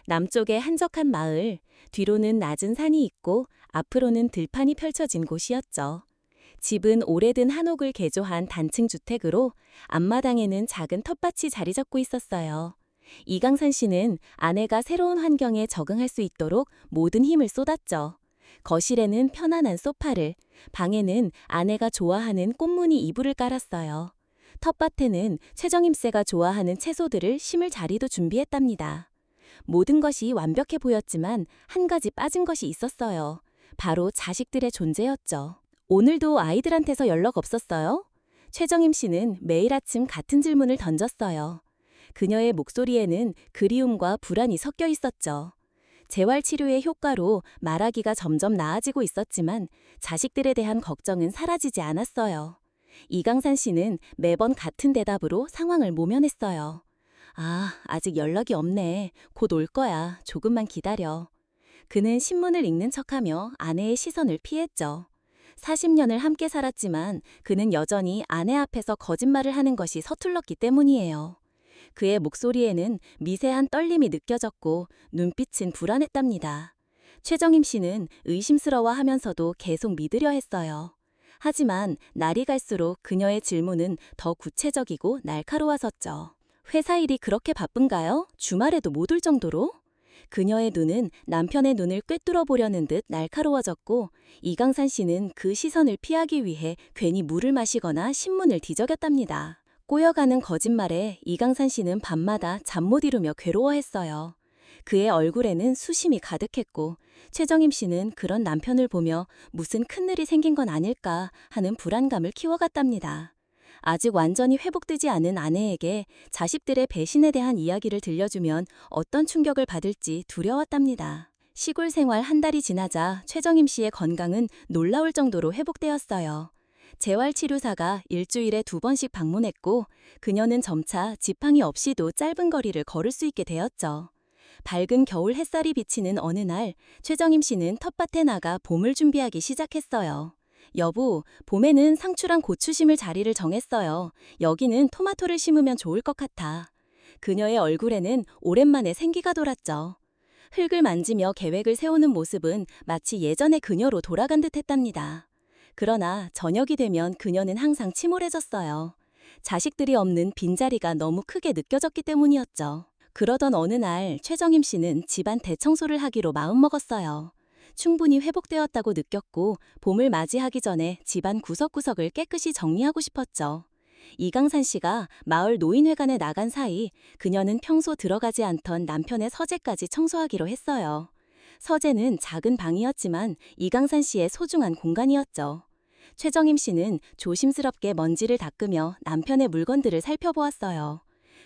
남쪽의 한적한 마을, 뒤로는 낮은 산이 있고 앞으로는 들판이 펼쳐진 곳이었죠. 집은 오래된 한옥을 개조한 단층 주택으로 앞마당에는 작은 텃밭이 자리 잡고 있었어요. 이강산 씨는 아내가 새로운 환경에 적응할 수 있도록 모든 힘을 쏟았죠. 거실에는 편안한 소파를, 방에는 아내가 좋아하는 꽃무늬 이불을 깔았어요. 텃밭에는 최정임씨가 좋아하는 채소들을 심을 자리도 준비했답니다. 모든 것이 완벽해 보였지만 한 가지 빠진 것이 있었어요. 바로 자식들의 존재였죠. 오늘도 아이들한테서 연락 없었어요? 최정임 씨는 매일 아침 같은 질문을 던졌어요. 그녀의 목소리에는 그리움과 불안이 섞여 있었죠. 재활치료의 효과로 말하기가 점점 나아지고 있었지만 자식들에 대한 걱정은 사라지지 않았어요. 이강산 씨는 매번 같은 대답으로 상황을 모면했어요. 아, 아직 연락이 없네. 곧 올 거야. 조금만 기다려. 그는 신문을 읽는 척하며 아내의 시선을 피했죠. 40년을 함께 살았지만 그는 여전히 아내 앞에서 거짓말을 하는 것이 서툴렀기 때문이에요. 그의 목소리에는 미세한 떨림이 느껴졌고 눈빛은 불안했답니다. 최정임 씨는 의심스러워하면서도 계속 믿으려 했어요. 하지만 날이 갈수록 그녀의 질문은 더 구체적이고 날카로워졌죠. 회사 일이 그렇게 바쁜가요? 주말에도 못 올 정도로? 그녀의 눈은 남편의 눈을 꿰뚫어 보려는 듯 날카로워졌고 이강산 씨는 그 시선을 피하기 위해 괜히 물을 마시거나 신문을 뒤적였답니다. 꼬여가는 거짓말에 이강산 씨는 밤마다 잠 못 이루며 괴로워했어요. 그의 얼굴에는 수심이 가득했고 최정임 씨는 그런 남편을 보며 무슨 큰일이 생긴 건 아닐까 하는 불안감을 키워갔답니다. 아직 완전히 회복되지 않은 아내에게 자식들의 배신에 대한 이야기를 들려주면 어떤 충격을 받을지 두려웠답니다. 시골 생활 한 달이 지나자 최정임 씨의 건강은 놀라울 정도로 회복되었어요. 재활치료사가 일주일에 2번씩 방문했고 그녀는 점차 지팡이 없이도 짧은 거리를 걸을 수 있게 되었죠. 밝은 겨울 햇살이 비치는 어느 날 최정임 씨는 텃밭에 나가 봄을 준비하기 시작했어요. 여보, 봄에는 상추랑 고추 심을 자리를 정했어요. 여기는 토마토를 심으면 좋을 것 같아. 그녀의 얼굴에는 오랜만에 생기가 돌았죠. 흙을 만지며 계획을 세우는 모습은 마치 예전의 그녀로 돌아간 듯 했답니다. 그러나 저녁이 되면 그녀는 항상 침울해졌어요. 자식들이 없는 빈자리가 너무 크게 느껴졌기 때문이었죠. 그러던 어느 날 최정임 씨는 집안 대청소를 하기로 마음먹었어요. 충분히 회복되었다고 느꼈고 봄을 맞이하기 전에 집안 구석구석을 깨끗이 정리하고 싶었죠. 이강산 씨가 마을 노인회관에 나간 사이 그녀는 평소 들어가지 않던 남편의 서재까지 청소하기로 했어요. 서재는 작은 방이었지만 이강산 씨의 소중한 공간이었죠. 최정임 씨는 조심스럽게 먼지를 닦으며 남편의 물건들을 살펴보았어요.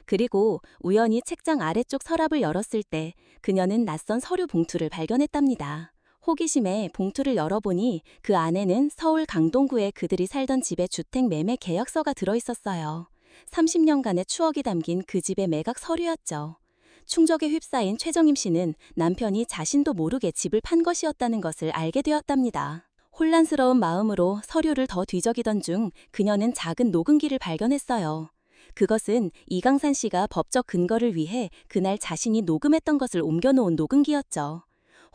그리고 우연히 책장 아래쪽 서랍을 열었을 때 그녀는 낯선 서류 봉투를 발견했답니다. 호기심에 봉투를 열어보니 그 안에는 서울 강동구에 그들이 살던 집의 주택 매매 계약서가 들어있었어요. 30년간의 추억이 담긴 그 집의 매각 서류였죠. 충격에 휩싸인 최정임 씨는 남편이 자신도 모르게 집을 판 것이었다는 것을 알게 되었답니다. 혼란스러운 마음으로 서류를 더 뒤적이던 중 그녀는 작은 녹음기를 발견했어요. 그것은 이강산 씨가 법적 근거를 위해 그날 자신이 녹음했던 것을 옮겨놓은 녹음기였죠.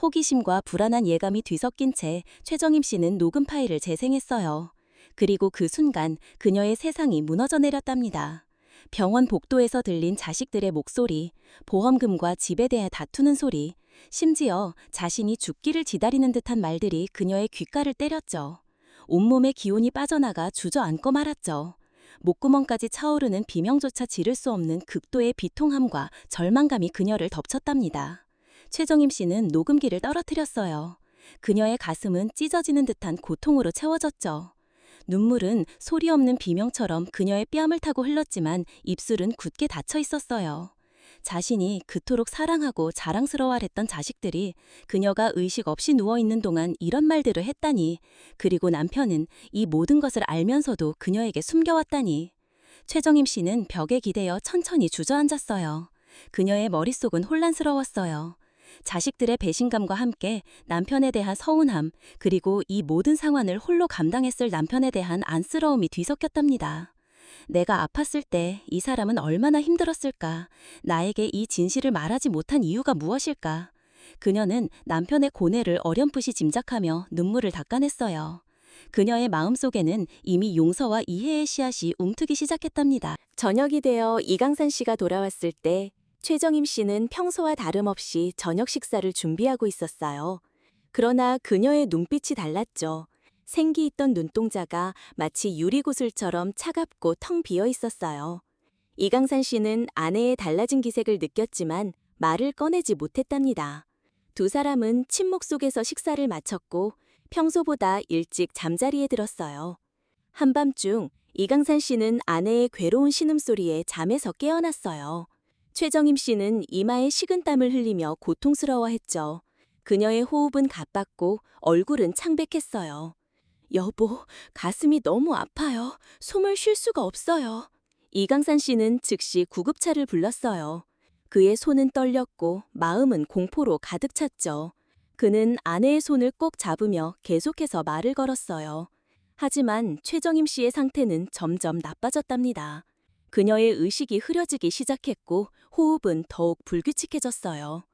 호기심과 불안한 예감이 뒤섞인 채 최정임 씨는 녹음 파일을 재생했어요. 그리고 그 순간 그녀의 세상이 무너져 내렸답니다. 병원 복도에서 들린 자식들의 목소리, 보험금과 집에 대해 다투는 소리, 심지어 자신이 죽기를 기다리는 듯한 말들이 그녀의 귓가를 때렸죠. 온몸의 기운이 빠져나가 주저앉고 말았죠. 목구멍까지 차오르는 비명조차 지를 수 없는 극도의 비통함과 절망감이 그녀를 덮쳤답니다. 최정임 씨는 녹음기를 떨어뜨렸어요. 그녀의 가슴은 찢어지는 듯한 고통으로 채워졌죠. 눈물은 소리 없는 비명처럼 그녀의 뺨을 타고 흘렀지만 입술은 굳게 닫혀 있었어요. 자신이 그토록 사랑하고 자랑스러워했던 자식들이 그녀가 의식 없이 누워있는 동안 이런 말들을 했다니, 그리고 남편은 이 모든 것을 알면서도 그녀에게 숨겨왔다니. 최정임 씨는 벽에 기대어 천천히 주저앉았어요. 그녀의 머릿속은 혼란스러웠어요. 자식들의 배신감과 함께 남편에 대한 서운함, 그리고 이 모든 상황을 홀로 감당했을 남편에 대한 안쓰러움이 뒤섞였답니다. 내가 아팠을 때 이 사람은 얼마나 힘들었을까? 나에게 이 진실을 말하지 못한 이유가 무엇일까? 그녀는 남편의 고뇌를 어렴풋이 짐작하며 눈물을 닦아냈어요. 그녀의 마음속에는 이미 용서와 이해의 씨앗이 움트기 시작했답니다. 저녁이 되어 이강산 씨가 돌아왔을 때 최정임 씨는 평소와 다름없이 저녁 식사를 준비하고 있었어요. 그러나 그녀의 눈빛이 달랐죠. 생기 있던 눈동자가 마치 유리구슬처럼 차갑고 텅 비어 있었어요. 이강산 씨는 아내의 달라진 기색을 느꼈지만 말을 꺼내지 못했답니다. 두 사람은 침묵 속에서 식사를 마쳤고 평소보다 일찍 잠자리에 들었어요. 한밤중 이강산 씨는 아내의 괴로운 신음소리에 잠에서 깨어났어요. 최정임 씨는 이마에 식은땀을 흘리며 고통스러워했죠. 그녀의 호흡은 가빴고 얼굴은 창백했어요. 여보, 가슴이 너무 아파요. 숨을 쉴 수가 없어요. 이강산 씨는 즉시 구급차를 불렀어요. 그의 손은 떨렸고 마음은 공포로 가득 찼죠. 그는 아내의 손을 꼭 잡으며 계속해서 말을 걸었어요. 하지만 최정임 씨의 상태는 점점 나빠졌답니다. 그녀의 의식이 흐려지기 시작했고 호흡은 더욱 불규칙해졌어요.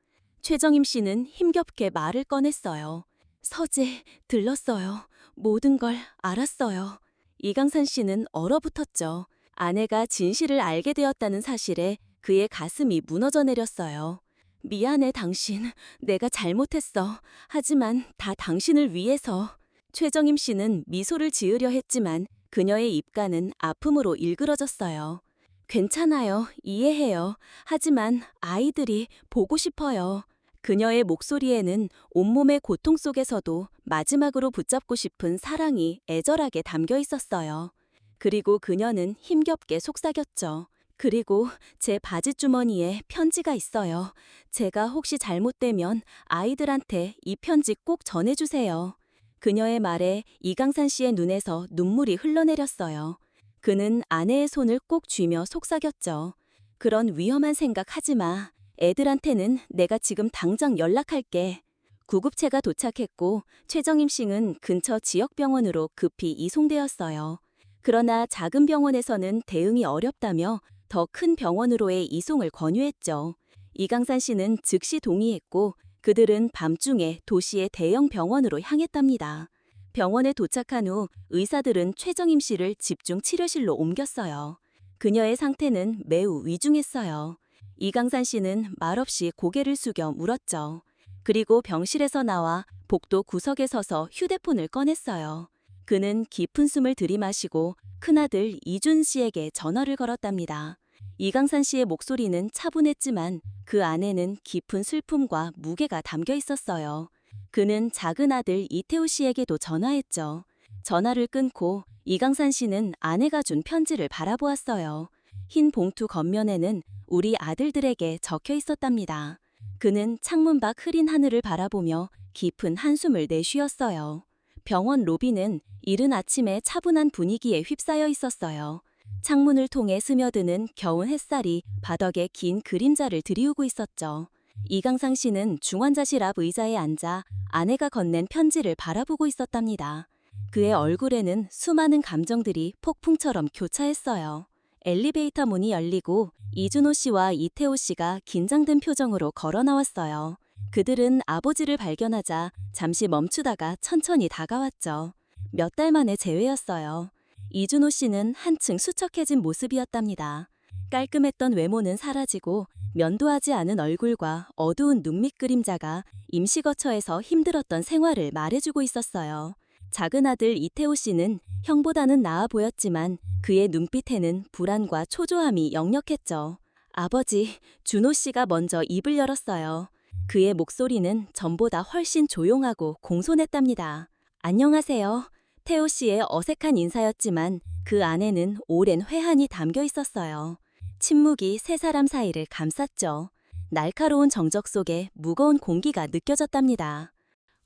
최정임 씨는 힘겹게 말을 꺼냈어요. 서재, 들렀어요. 모든 걸 알았어요. 이강산 씨는 얼어붙었죠. 아내가 진실을 알게 되었다는 사실에 그의 가슴이 무너져 내렸어요. 미안해, 당신. 내가 잘못했어. 하지만 다 당신을 위해서. 최정임 씨는 미소를 지으려 했지만 그녀의 입가는 아픔으로 일그러졌어요. 괜찮아요. 이해해요. 하지만 아이들이 보고 싶어요. 그녀의 목소리에는 온몸의 고통 속에서도 마지막으로 붙잡고 싶은 사랑이 애절하게 담겨 있었어요. 그리고 그녀는 힘겹게 속삭였죠. 그리고 제 바지 주머니에 편지가 있어요. 제가 혹시 잘못되면 아이들한테 이 편지 꼭 전해주세요. 그녀의 말에 이강산 씨의 눈에서 눈물이 흘러내렸어요. 그는 아내의 손을 꼭 쥐며 속삭였죠. 그런 위험한 생각 하지 마. 애들한테는 내가 지금 당장 연락할게. 구급차가 도착했고 최정임 씨는 근처 지역병원으로 급히 이송되었어요. 그러나 작은 병원에서는 대응이 어렵다며 더 큰 병원으로의 이송을 권유했죠. 이강산 씨는 즉시 동의했고 그들은 밤중에 도시의 대형 병원으로 향했답니다. 병원에 도착한 후 의사들은 최정임 씨를 집중 치료실로 옮겼어요. 그녀의 상태는 매우 위중했어요. 이강산 씨는 말없이 고개를 숙여 물었죠. 그리고 병실에서 나와 복도 구석에 서서 휴대폰을 꺼냈어요. 그는 깊은 숨을 들이마시고 큰아들 이준 씨에게 전화를 걸었답니다. 이강산 씨의 목소리는 차분했지만 그 안에는 깊은 슬픔과 무게가 담겨 있었어요. 그는 작은 아들 이태우 씨에게도 전화했죠. 전화를 끊고 이강산 씨는 아내가 준 편지를 바라보았어요. 흰 봉투 겉면에는 우리 아들들에게 적혀 있었답니다. 그는 창문 밖 흐린 하늘을 바라보며 깊은 한숨을 내쉬었어요. 병원 로비는 이른 아침에 차분한 분위기에 휩싸여 있었어요. 창문을 통해 스며드는 겨운 햇살이 바닥에 긴 그림자를 드리우고 있었죠. 이강상 씨는 중환자실 앞 의자에 앉아 아내가 건넨 편지를 바라보고 있었답니다. 그의 얼굴에는 수많은 감정들이 폭풍처럼 교차했어요. 엘리베이터 문이 열리고 이준호 씨와 이태호 씨가 긴장된 표정으로 걸어 나왔어요. 그들은 아버지를 발견하자 잠시 멈추다가 천천히 다가왔죠. 몇 달 만에 재회였어요. 이준호 씨는 한층 수척해진 모습이었답니다. 깔끔했던 외모는 사라지고 면도하지 않은 얼굴과 어두운 눈밑 그림자가 임시거처에서 힘들었던 생활을 말해주고 있었어요. 작은 아들 이태호 씨는 형보다는 나아 보였지만 그의 눈빛에는 불안과 초조함이 역력했죠. 아버지, 준호 씨가 먼저 입을 열었어요. 그의 목소리는 전보다 훨씬 조용하고 공손했답니다. 안녕하세요. 태호 씨의 어색한 인사였지만 그 안에는 오랜 회한이 담겨 있었어요. 침묵이 세 사람 사이를 감쌌죠. 날카로운 정적 속에 무거운 공기가 느껴졌답니다.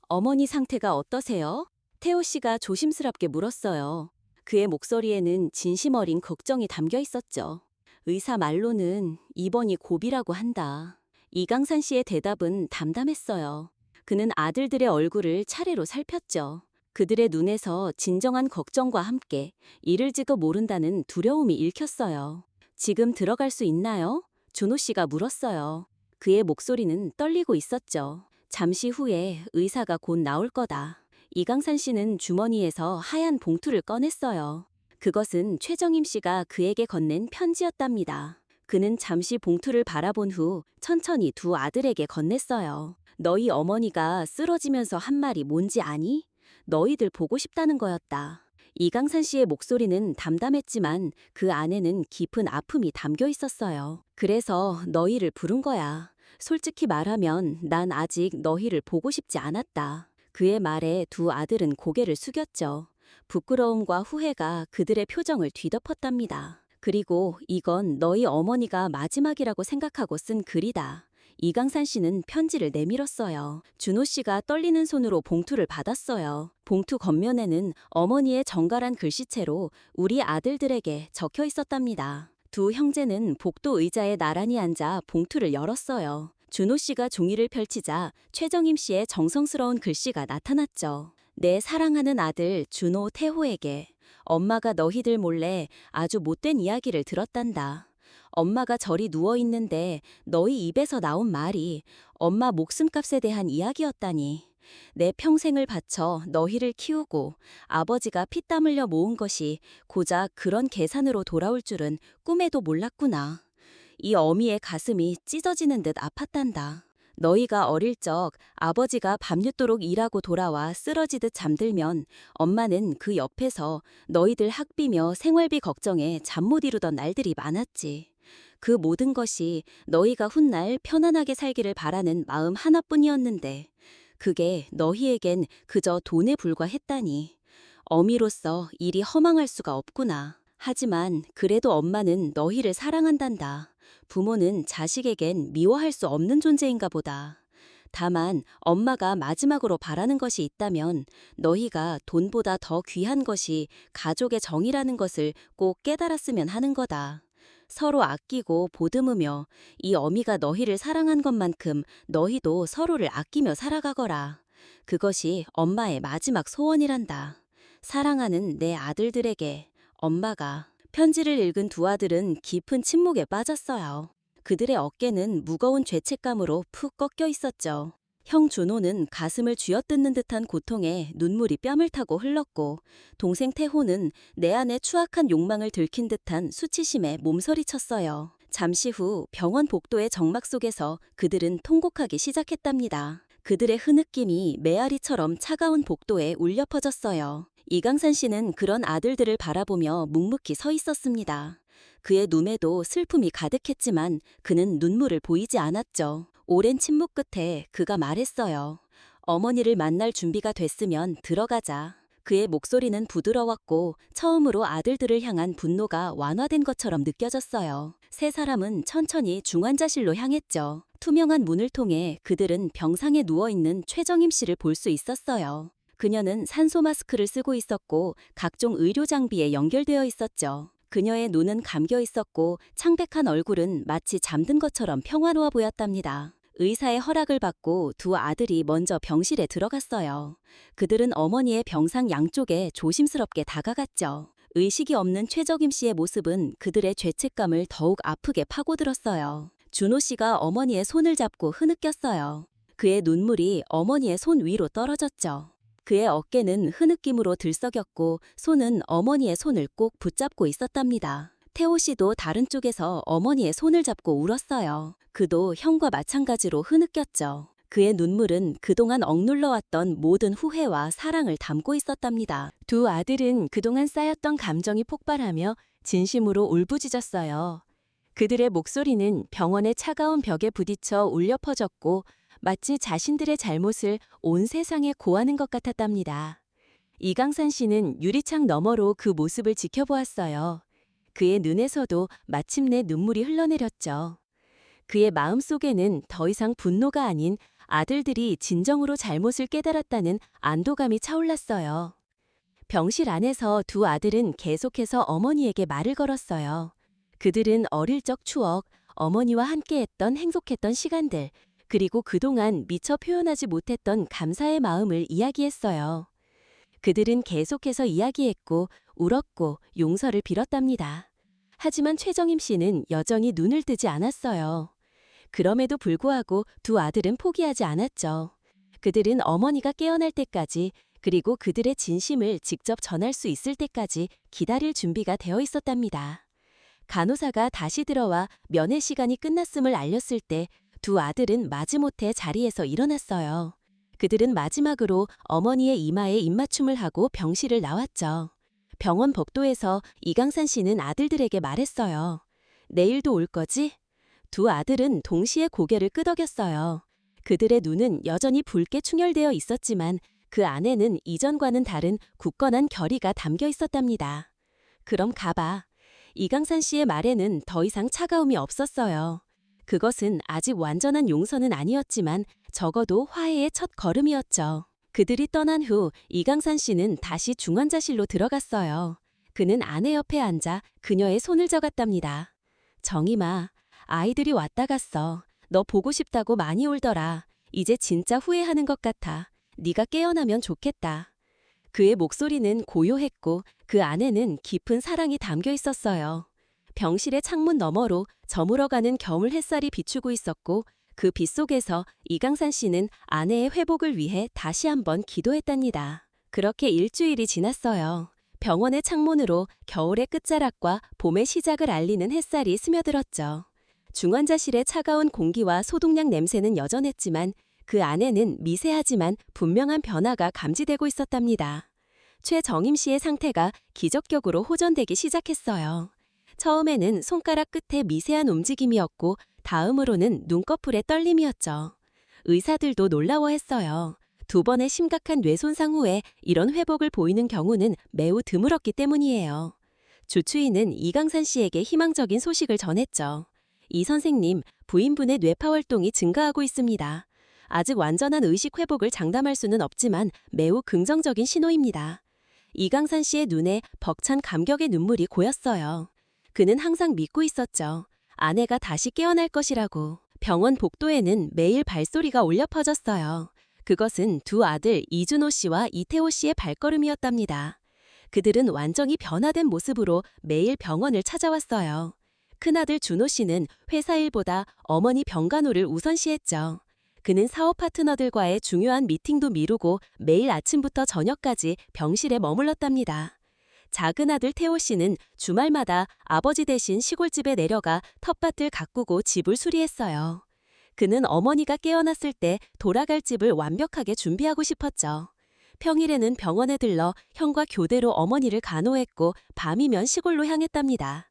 어머니 상태가 어떠세요? 태호 씨가 조심스럽게 물었어요. 그의 목소리에는 진심 어린 걱정이 담겨 있었죠. 의사 말로는 입원이 고비라고 한다. 이강산 씨의 대답은 담담했어요. 그는 아들들의 얼굴을 차례로 살폈죠. 그들의 눈에서 진정한 걱정과 함께 이를지도 모른다는 두려움이 읽혔어요. 지금 들어갈 수 있나요? 준호 씨가 물었어요. 그의 목소리는 떨리고 있었죠. 잠시 후에 의사가 곧 나올 거다. 이강산 씨는 주머니에서 하얀 봉투를 꺼냈어요. 그것은 최정임 씨가 그에게 건넨 편지였답니다. 그는 잠시 봉투를 바라본 후 천천히 두 아들에게 건넸어요. 너희 어머니가 쓰러지면서 한 말이 뭔지 아니? 너희들 보고 싶다는 거였다. 이강산 씨의 목소리는 담담했지만 그 안에는 깊은 아픔이 담겨 있었어요. 그래서 너희를 부른 거야. 솔직히 말하면 난 아직 너희를 보고 싶지 않았다. 그의 말에 두 아들은 고개를 숙였죠. 부끄러움과 후회가 그들의 표정을 뒤덮었답니다. 그리고 이건 너희 어머니가 마지막이라고 생각하고 쓴 글이다. 이강산 씨는 편지를 내밀었어요. 준호 씨가 떨리는 손으로 봉투를 받았어요. 봉투 겉면에는 어머니의 정갈한 글씨체로 우리 아들들에게 적혀 있었답니다. 두 형제는 복도 의자에 나란히 앉아 봉투를 열었어요. 준호 씨가 종이를 펼치자 최정임 씨의 정성스러운 글씨가 나타났죠. 내 사랑하는 아들 준호 태호에게 엄마가 너희들 몰래 아주 못된 이야기를 들었단다. 엄마가 저리 누워있는데 너희 입에서 나온 말이 엄마 목숨값에 대한 이야기였다니. 내 평생을 바쳐 너희를 키우고 아버지가 피땀 흘려 모은 것이 고작 그런 계산으로 돌아올 줄은 꿈에도 몰랐구나. 이 어미의 가슴이 찢어지는 듯 아팠단다. 너희가 어릴 적 아버지가 밤늦도록 일하고 돌아와 쓰러지듯 잠들면 엄마는 그 옆에서 너희들 학비며 생활비 걱정에 잠 못 이루던 날들이 많았지. 그 모든 것이 너희가 훗날 편안하게 살기를 바라는 마음 하나뿐이었는데 그게 너희에겐 그저 돈에 불과했다니. 어미로서 일이 허망할 수가 없구나. 하지만 그래도 엄마는 너희를 사랑한단다. 부모는 자식에겐 미워할 수 없는 존재인가 보다. 다만 엄마가 마지막으로 바라는 것이 있다면 너희가 돈보다 더 귀한 것이 가족의 정이라는 것을 꼭 깨달았으면 하는 거다. 서로 아끼고 보듬으며 이 어미가 너희를 사랑한 것만큼 너희도 서로를 아끼며 살아가거라. 그것이 엄마의 마지막 소원이란다. 사랑하는 내 아들들에게 엄마가. 편지를 읽은 두 아들은 깊은 침묵에 빠졌어요. 그들의 어깨는 무거운 죄책감으로 푹 꺾여 있었죠. 형 준호는 가슴을 쥐어뜯는 듯한 고통에 눈물이 뺨을 타고 흘렀고 동생 태호는 내 안의 추악한 욕망을 들킨 듯한 수치심에 몸서리쳤어요. 잠시 후 병원 복도의 정막 속에서 그들은 통곡하기 시작했답니다. 그들의 흐느낌이 메아리처럼 차가운 복도에 울려 퍼졌어요. 이강산 씨는 그런 아들들을 바라보며 묵묵히 서 있었습니다. 그의 눈에도 슬픔이 가득했지만 그는 눈물을 보이지 않았죠. 오랜 침묵 끝에 그가 말했어요. 어머니를 만날 준비가 됐으면 들어가자. 그의 목소리는 부드러웠고 처음으로 아들들을 향한 분노가 완화된 것처럼 느껴졌어요. 세 사람은 천천히 중환자실로 향했죠. 투명한 문을 통해 그들은 병상에 누워있는 최정임 씨를 볼 수 있었어요. 그녀는 산소 마스크를 쓰고 있었고 각종 의료 장비에 연결되어 있었죠. 그녀의 눈은 감겨 있었고 창백한 얼굴은 마치 잠든 것처럼 평화로워 보였답니다. 의사의 허락을 받고 두 아들이 먼저 병실에 들어갔어요. 그들은 어머니의 병상 양쪽에 조심스럽게 다가갔죠. 의식이 없는 최적임 씨의 모습은 그들의 죄책감을 더욱 아프게 파고들었어요. 준호 씨가 어머니의 손을 잡고 흐느꼈어요. 그의 눈물이 어머니의 손 위로 떨어졌죠. 그의 어깨는 흐느낌으로 들썩였고 손은 어머니의 손을 꼭 붙잡고 있었답니다. 태호 씨도 다른 쪽에서 어머니의 손을 잡고 울었어요. 그도 형과 마찬가지로 흐느꼈죠. 그의 눈물은 그동안 억눌러왔던 모든 후회와 사랑을 담고 있었답니다. 두 아들은 그동안 쌓였던 감정이 폭발하며 진심으로 울부짖었어요. 그들의 목소리는 병원의 차가운 벽에 부딪혀 울려 퍼졌고 마치 자신들의 잘못을 온 세상에 고하는 것 같았답니다. 이강산 씨는 유리창 너머로 그 모습을 지켜보았어요. 그의 눈에서도 마침내 눈물이 흘러내렸죠. 그의 마음속에는 더 이상 분노가 아닌 아들들이 진정으로 잘못을 깨달았다는 안도감이 차올랐어요. 병실 안에서 두 아들은 계속해서 어머니에게 말을 걸었어요. 그들은 어릴 적 추억, 어머니와 함께했던 행복했던 시간들, 그리고 그동안 미처 표현하지 못했던 감사의 마음을 이야기했어요. 그들은 계속해서 이야기했고 울었고 용서를 빌었답니다. 하지만 최정임 씨는 여전히 눈을 뜨지 않았어요. 그럼에도 불구하고 두 아들은 포기하지 않았죠. 그들은 어머니가 깨어날 때까지 그리고 그들의 진심을 직접 전할 수 있을 때까지 기다릴 준비가 되어 있었답니다. 간호사가 다시 들어와 면회 시간이 끝났음을 알렸을 때 두 아들은 마지못해 자리에서 일어났어요. 그들은 마지막으로 어머니의 이마에 입맞춤을 하고 병실을 나왔죠. 병원 복도에서 이강산 씨는 아들들에게 말했어요. 내일도 올 거지? 두 아들은 동시에 고개를 끄덕였어요. 그들의 눈은 여전히 붉게 충혈되어 있었지만 그 안에는 이전과는 다른 굳건한 결의가 담겨 있었답니다. 그럼 가봐. 이강산 씨의 말에는 더 이상 차가움이 없었어요. 그것은 아직 완전한 용서는 아니었지만 적어도 화해의 첫 걸음이었죠. 그들이 떠난 후 이강산 씨는 다시 중환자실로 들어갔어요. 그는 아내 옆에 앉아 그녀의 손을 잡았답니다. 정임아, 아이들이 왔다 갔어. 너 보고 싶다고 많이 울더라. 이제 진짜 후회하는 것 같아. 네가 깨어나면 좋겠다. 그의 목소리는 고요했고 그 안에는 깊은 사랑이 담겨 있었어요. 병실의 창문 너머로 저물어가는 겨울 햇살이 비추고 있었고 그 빛 속에서 이강산 씨는 아내의 회복을 위해 다시 한번 기도했답니다. 그렇게 일주일이 지났어요. 병원의 창문으로 겨울의 끝자락과 봄의 시작을 알리는 햇살이 스며들었죠. 중환자실의 차가운 공기와 소독약 냄새는 여전했지만 그 안에는 미세하지만 분명한 변화가 감지되고 있었답니다. 최정임 씨의 상태가 기적적으로 호전되기 시작했어요. 처음에는 손가락 끝에 미세한 움직임이었고 다음으로는 눈꺼풀의 떨림이었죠. 의사들도 놀라워했어요. 두 번의 심각한 뇌 손상 후에 이런 회복을 보이는 경우는 매우 드물었기 때문이에요. 주치의는 이강산 씨에게 희망적인 소식을 전했죠. 이 선생님, 부인분의 뇌파 활동이 증가하고 있습니다. 아직 완전한 의식 회복을 장담할 수는 없지만 매우 긍정적인 신호입니다. 이강산 씨의 눈에 벅찬 감격의 눈물이 고였어요. 그는 항상 믿고 있었죠. 아내가 다시 깨어날 것이라고. 병원 복도에는 매일 발소리가 울려 퍼졌어요. 그것은 두 아들 이준호 씨와 이태호 씨의 발걸음이었답니다. 그들은 완전히 변화된 모습으로 매일 병원을 찾아왔어요. 큰아들 준호 씨는 회사 일보다 어머니 병간호를 우선시했죠. 그는 사업 파트너들과의 중요한 미팅도 미루고 매일 아침부터 저녁까지 병실에 머물렀답니다. 작은 아들 태호 씨는 주말마다 아버지 대신 시골집에 내려가 텃밭을 가꾸고 집을 수리했어요. 그는 어머니가 깨어났을 때 돌아갈 집을 완벽하게 준비하고 싶었죠. 평일에는 병원에 들러 형과 교대로 어머니를 간호했고 밤이면 시골로 향했답니다.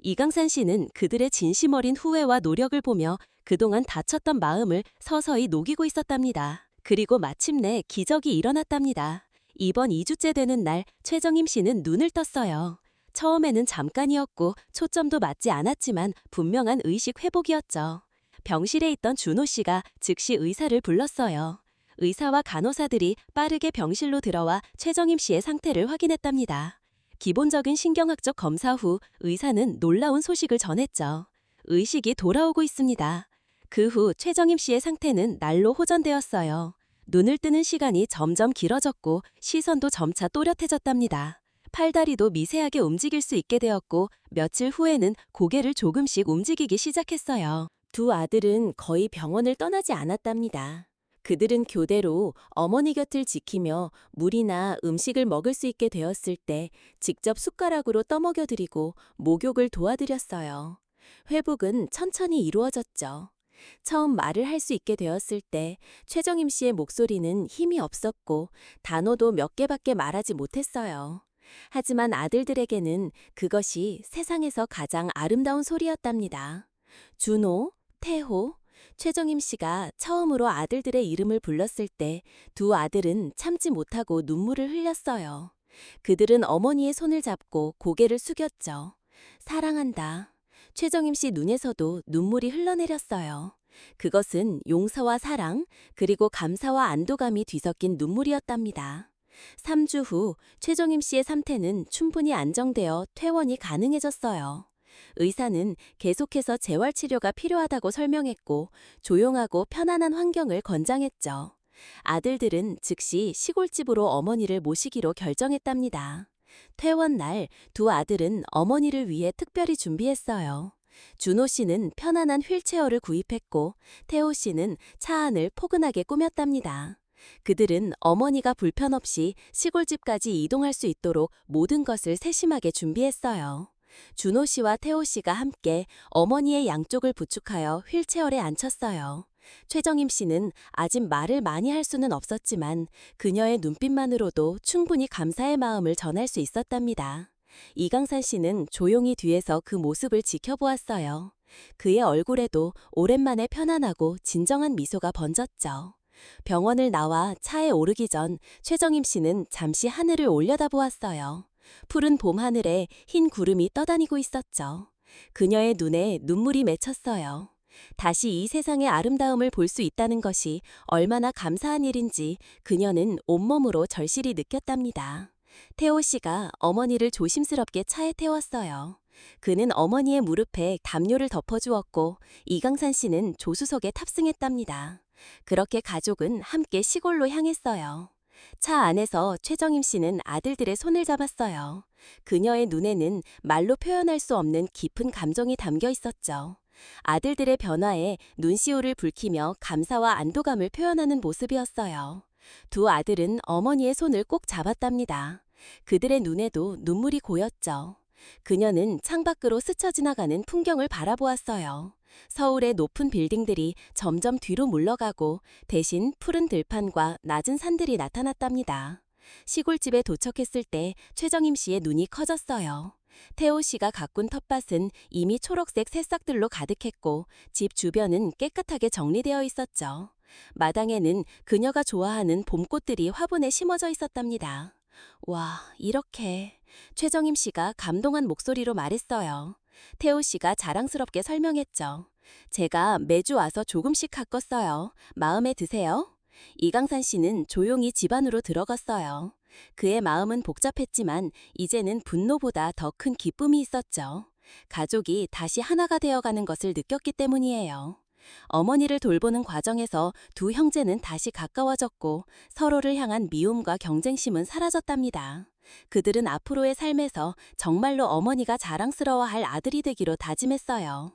이강산 씨는 그들의 진심 어린 후회와 노력을 보며 그동안 다쳤던 마음을 서서히 녹이고 있었답니다. 그리고 마침내 기적이 일어났답니다. 이번 2주째 되는 날 최정임 씨는 눈을 떴어요. 처음에는 잠깐이었고 초점도 맞지 않았지만 분명한 의식 회복이었죠. 병실에 있던 준호 씨가 즉시 의사를 불렀어요. 의사와 간호사들이 빠르게 병실로 들어와 최정임 씨의 상태를 확인했답니다. 기본적인 신경학적 검사 후 의사는 놀라운 소식을 전했죠. 의식이 돌아오고 있습니다. 그 후 최정임 씨의 상태는 날로 호전되었어요. 눈을 뜨는 시간이 점점 길어졌고 시선도 점차 또렷해졌답니다. 팔다리도 미세하게 움직일 수 있게 되었고 며칠 후에는 고개를 조금씩 움직이기 시작했어요. 두 아들은 거의 병원을 떠나지 않았답니다. 그들은 교대로 어머니 곁을 지키며 물이나 음식을 먹을 수 있게 되었을 때 직접 숟가락으로 떠먹여드리고 목욕을 도와드렸어요. 회복은 천천히 이루어졌죠. 처음 말을 할 수 있게 되었을 때 최정임 씨의 목소리는 힘이 없었고 단어도 몇 개밖에 말하지 못했어요. 하지만 아들들에게는 그것이 세상에서 가장 아름다운 소리였답니다. 준호, 태호, 최정임 씨가 처음으로 아들들의 이름을 불렀을 때 두 아들은 참지 못하고 눈물을 흘렸어요. 그들은 어머니의 손을 잡고 고개를 숙였죠. 사랑한다. 최정임 씨 눈에서도 눈물이 흘러내렸어요. 그것은 용서와 사랑, 그리고 감사와 안도감이 뒤섞인 눈물이었답니다. 3주 후 최정임 씨의 상태는 충분히 안정되어 퇴원이 가능해졌어요. 의사는 계속해서 재활치료가 필요하다고 설명했고 조용하고 편안한 환경을 권장했죠. 아들들은 즉시 시골집으로 어머니를 모시기로 결정했답니다. 퇴원 날 두 아들은 어머니를 위해 특별히 준비했어요. 준호 씨는 편안한 휠체어를 구입했고 태호 씨는 차 안을 포근하게 꾸몄답니다. 그들은 어머니가 불편 없이 시골집까지 이동할 수 있도록 모든 것을 세심하게 준비했어요. 준호 씨와 태호 씨가 함께 어머니의 양쪽을 부축하여 휠체어에 앉혔어요. 최정임 씨는 아직 말을 많이 할 수는 없었지만 그녀의 눈빛만으로도 충분히 감사의 마음을 전할 수 있었답니다. 이강산 씨는 조용히 뒤에서 그 모습을 지켜보았어요. 그의 얼굴에도 오랜만에 편안하고 진정한 미소가 번졌죠. 병원을 나와 차에 오르기 전 최정임 씨는 잠시 하늘을 올려다보았어요. 푸른 봄 하늘에 흰 구름이 떠다니고 있었죠. 그녀의 눈에 눈물이 맺혔어요. 다시 이 세상의 아름다움을 볼 수 있다는 것이 얼마나 감사한 일인지 그녀는 온몸으로 절실히 느꼈답니다. 태호 씨가 어머니를 조심스럽게 차에 태웠어요. 그는 어머니의 무릎에 담요를 덮어주었고 이강산 씨는 조수석에 탑승했답니다. 그렇게 가족은 함께 시골로 향했어요. 차 안에서 최정임 씨는 아들들의 손을 잡았어요. 그녀의 눈에는 말로 표현할 수 없는 깊은 감정이 담겨 있었죠. 아들들의 변화에 눈시울을 붉히며 감사와 안도감을 표현하는 모습이었어요. 두 아들은 어머니의 손을 꼭 잡았답니다. 그들의 눈에도 눈물이 고였죠. 그녀는 창밖으로 스쳐 지나가는 풍경을 바라보았어요. 서울의 높은 빌딩들이 점점 뒤로 물러가고 대신 푸른 들판과 낮은 산들이 나타났답니다. 시골집에 도착했을 때 최정임 씨의 눈이 커졌어요. 태호 씨가 가꾼 텃밭은 이미 초록색 새싹들로 가득했고 집 주변은 깨끗하게 정리되어 있었죠. 마당에는 그녀가 좋아하는 봄꽃들이 화분에 심어져 있었답니다. 와, 이렇게. 최정임 씨가 감동한 목소리로 말했어요. 태호 씨가 자랑스럽게 설명했죠. 제가 매주 와서 조금씩 가꿨어요. 마음에 드세요? 이강산 씨는 조용히 집 안으로 들어갔어요. 그의 마음은 복잡했지만 이제는 분노보다 더 큰 기쁨이 있었죠. 가족이 다시 하나가 되어가는 것을 느꼈기 때문이에요. 어머니를 돌보는 과정에서 두 형제는 다시 가까워졌고 서로를 향한 미움과 경쟁심은 사라졌답니다. 그들은 앞으로의 삶에서 정말로 어머니가 자랑스러워할 아들이 되기로 다짐했어요.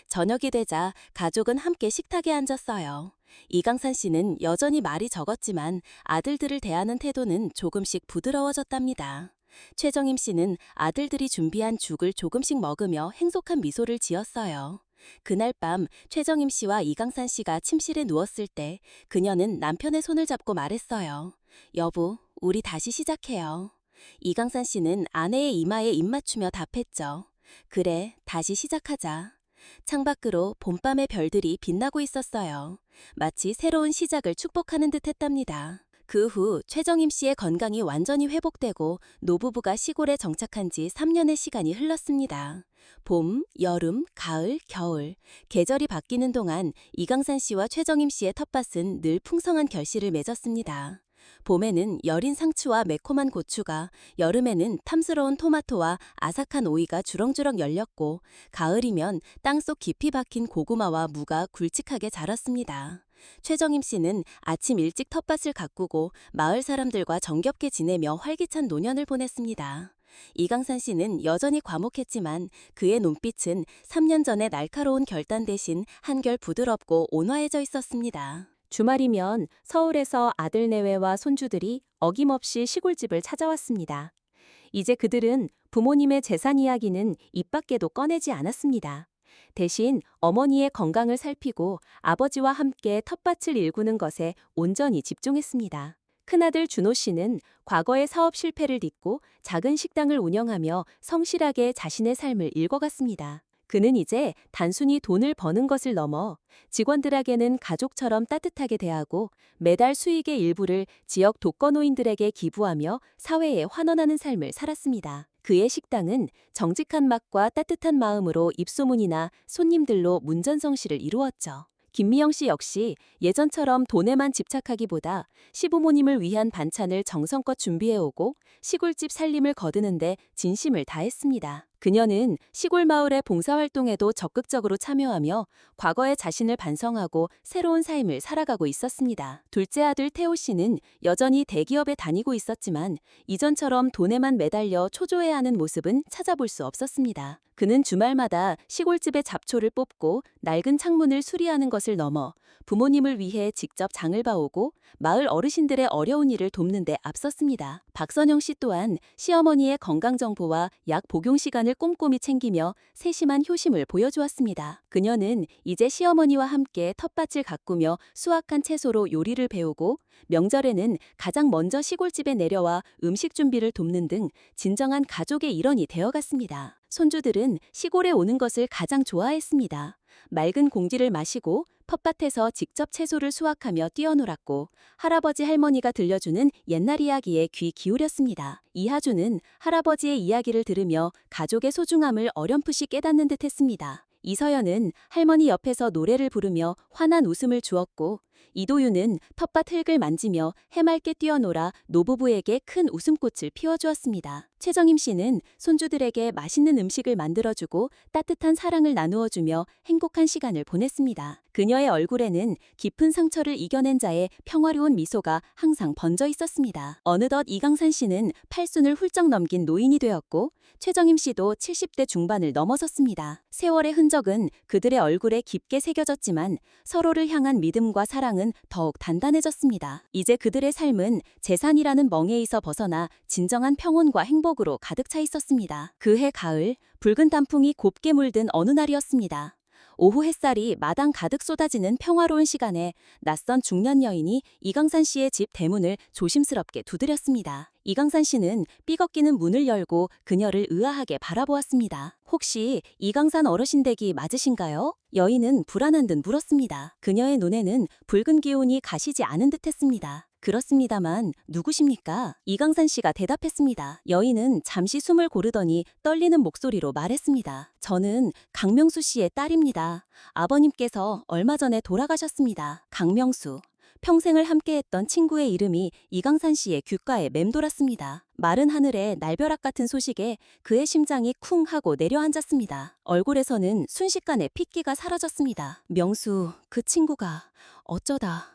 저녁이 되자 가족은 함께 식탁에 앉았어요. 이강산 씨는 여전히 말이 적었지만 아들들을 대하는 태도는 조금씩 부드러워졌답니다. 최정임 씨는 아들들이 준비한 죽을 조금씩 먹으며 행복한 미소를 지었어요. 그날 밤 최정임 씨와 이강산 씨가 침실에 누웠을 때 그녀는 남편의 손을 잡고 말했어요. 여보, 우리 다시 시작해요. 이강산 씨는 아내의 이마에 입 맞추며 답했죠. 그래, 다시 시작하자. 창밖으로 봄밤의 별들이 빛나고 있었어요. 마치 새로운 시작을 축복하는 듯 했답니다. 그 후 최정임 씨의 건강이 완전히 회복되고 노부부가 시골에 정착한 지 3년의 시간이 흘렀습니다. 봄, 여름, 가을, 겨울, 계절이 바뀌는 동안 이강산 씨와 최정임 씨의 텃밭은 늘 풍성한 결실을 맺었습니다. 봄에는 여린 상추와 매콤한 고추가, 여름에는 탐스러운 토마토와 아삭한 오이가 주렁주렁 열렸고, 가을이면 땅속 깊이 박힌 고구마와 무가 굵직하게 자랐습니다. 최정임 씨는 아침 일찍 텃밭을 가꾸고 마을 사람들과 정겹게 지내며 활기찬 노년을 보냈습니다. 이강산 씨는 여전히 과묵했지만 그의 눈빛은 3년 전의 날카로운 결단 대신 한결 부드럽고 온화해져 있었습니다. 주말이면 서울에서 아들 내외와 손주들이 어김없이 시골집을 찾아왔습니다. 이제 그들은 부모님의 재산 이야기는 입 밖에도 꺼내지 않았습니다. 대신 어머니의 건강을 살피고 아버지와 함께 텃밭을 일구는 것에 온전히 집중했습니다. 큰아들 준호 씨는 과거의 사업 실패를 딛고 작은 식당을 운영하며 성실하게 자신의 삶을 읽어갔습니다. 그는 이제 단순히 돈을 버는 것을 넘어 직원들에게는 가족처럼 따뜻하게 대하고 매달 수익의 일부를 지역 독거노인들에게 기부하며 사회에 환원하는 삶을 살았습니다. 그의 식당은 정직한 맛과 따뜻한 마음으로 입소문이나 손님들로 문전성시를 이루었죠. 김미영 씨 역시 예전처럼 돈에만 집착하기보다 시부모님을 위한 반찬을 정성껏 준비해오고 시골집 살림을 거두는데 진심을 다했습니다. 그녀는 시골 마을의 봉사활동에도 적극적으로 참여하며 과거의 자신을 반성하고 새로운 삶을 살아가고 있었습니다. 둘째 아들 태호 씨는 여전히 대기업에 다니고 있었지만 이전처럼 돈에만 매달려 초조해하는 모습은 찾아볼 수 없었습니다. 그는 주말마다 시골집의 잡초를 뽑고 낡은 창문을 수리하는 것을 넘어 부모님을 위해 직접 장을 봐오고 마을 어르신들의 어려운 일을 돕는 데 앞섰습니다. 박선영 씨 또한 시어머니의 건강 정보와 약 복용 시간을 꼼꼼히 챙기며 세심한 효심을 보여주었습니다. 그녀는 이제 시어머니와 함께 텃밭을 가꾸며 수확한 채소로 요리를 배우고 명절에는 가장 먼저 시골집에 내려와 음식 준비를 돕는 등 진정한 가족의 일원이 되어갔습니다. 손주들은 시골에 오는 것을 가장 좋아했습니다. 맑은 공기를 마시고 텃밭에서 직접 채소를 수확하며 뛰어놀았고 할아버지 할머니가 들려주는 옛날 이야기에 귀 기울였습니다. 이하주는 할아버지의 이야기를 들으며 가족의 소중함을 어렴풋이 깨닫는 듯 했습니다. 이서연은 할머니 옆에서 노래를 부르며 환한 웃음을 주었고 이도윤은 텃밭 흙을 만지며 해맑게 뛰어놀아 노부부에게 큰 웃음꽃을 피워주었습니다. 최정임 씨는 손주들에게 맛있는 음식을 만들어주고 따뜻한 사랑을 나누어주며 행복한 시간을 보냈습니다. 그녀의 얼굴에는 깊은 상처를 이겨낸 자의 평화로운 미소가 항상 번져 있었습니다. 어느덧 이강산 씨는 8순을 훌쩍 넘긴 노인이 되었고 최정임 씨도 70대 중반을 넘어섰습니다. 세월의 흔적은 그들의 얼굴에 깊게 새겨졌지만 서로를 향한 믿음과 사랑은 더욱 단단해졌습니다. 이제 그들의 삶은 재산이라는 멍에에서 벗어나 진정한 평온과 행복으로 가득 차 있었습니다. 그해 가을, 붉은 단풍이 곱게 물든 어느 날이었습니다. 오후 햇살이 마당 가득 쏟아지는 평화로운 시간에 낯선 중년 여인이 이강산 씨의 집 대문을 조심스럽게 두드렸습니다. 이강산 씨는 삐걱기는 문을 열고 그녀를 의아하게 바라보았습니다. 혹시 이강산 어르신 댁이 맞으신가요? 여인은 불안한 듯 물었습니다. 그녀의 눈에는 붉은 기운이 가시지 않은 듯했습니다. 그렇습니다만 누구십니까? 이강산 씨가 대답했습니다. 여인은 잠시 숨을 고르더니 떨리는 목소리로 말했습니다. 저는 강명수 씨의 딸입니다. 아버님께서 얼마 전에 돌아가셨습니다. 강명수. 평생을 함께했던 친구의 이름이 이강산 씨의 귓가에 맴돌았습니다. 마른 하늘에 날벼락 같은 소식에 그의 심장이 쿵 하고 내려앉았습니다. 얼굴에서는 순식간에 핏기가 사라졌습니다. 명수, 그 친구가 어쩌다...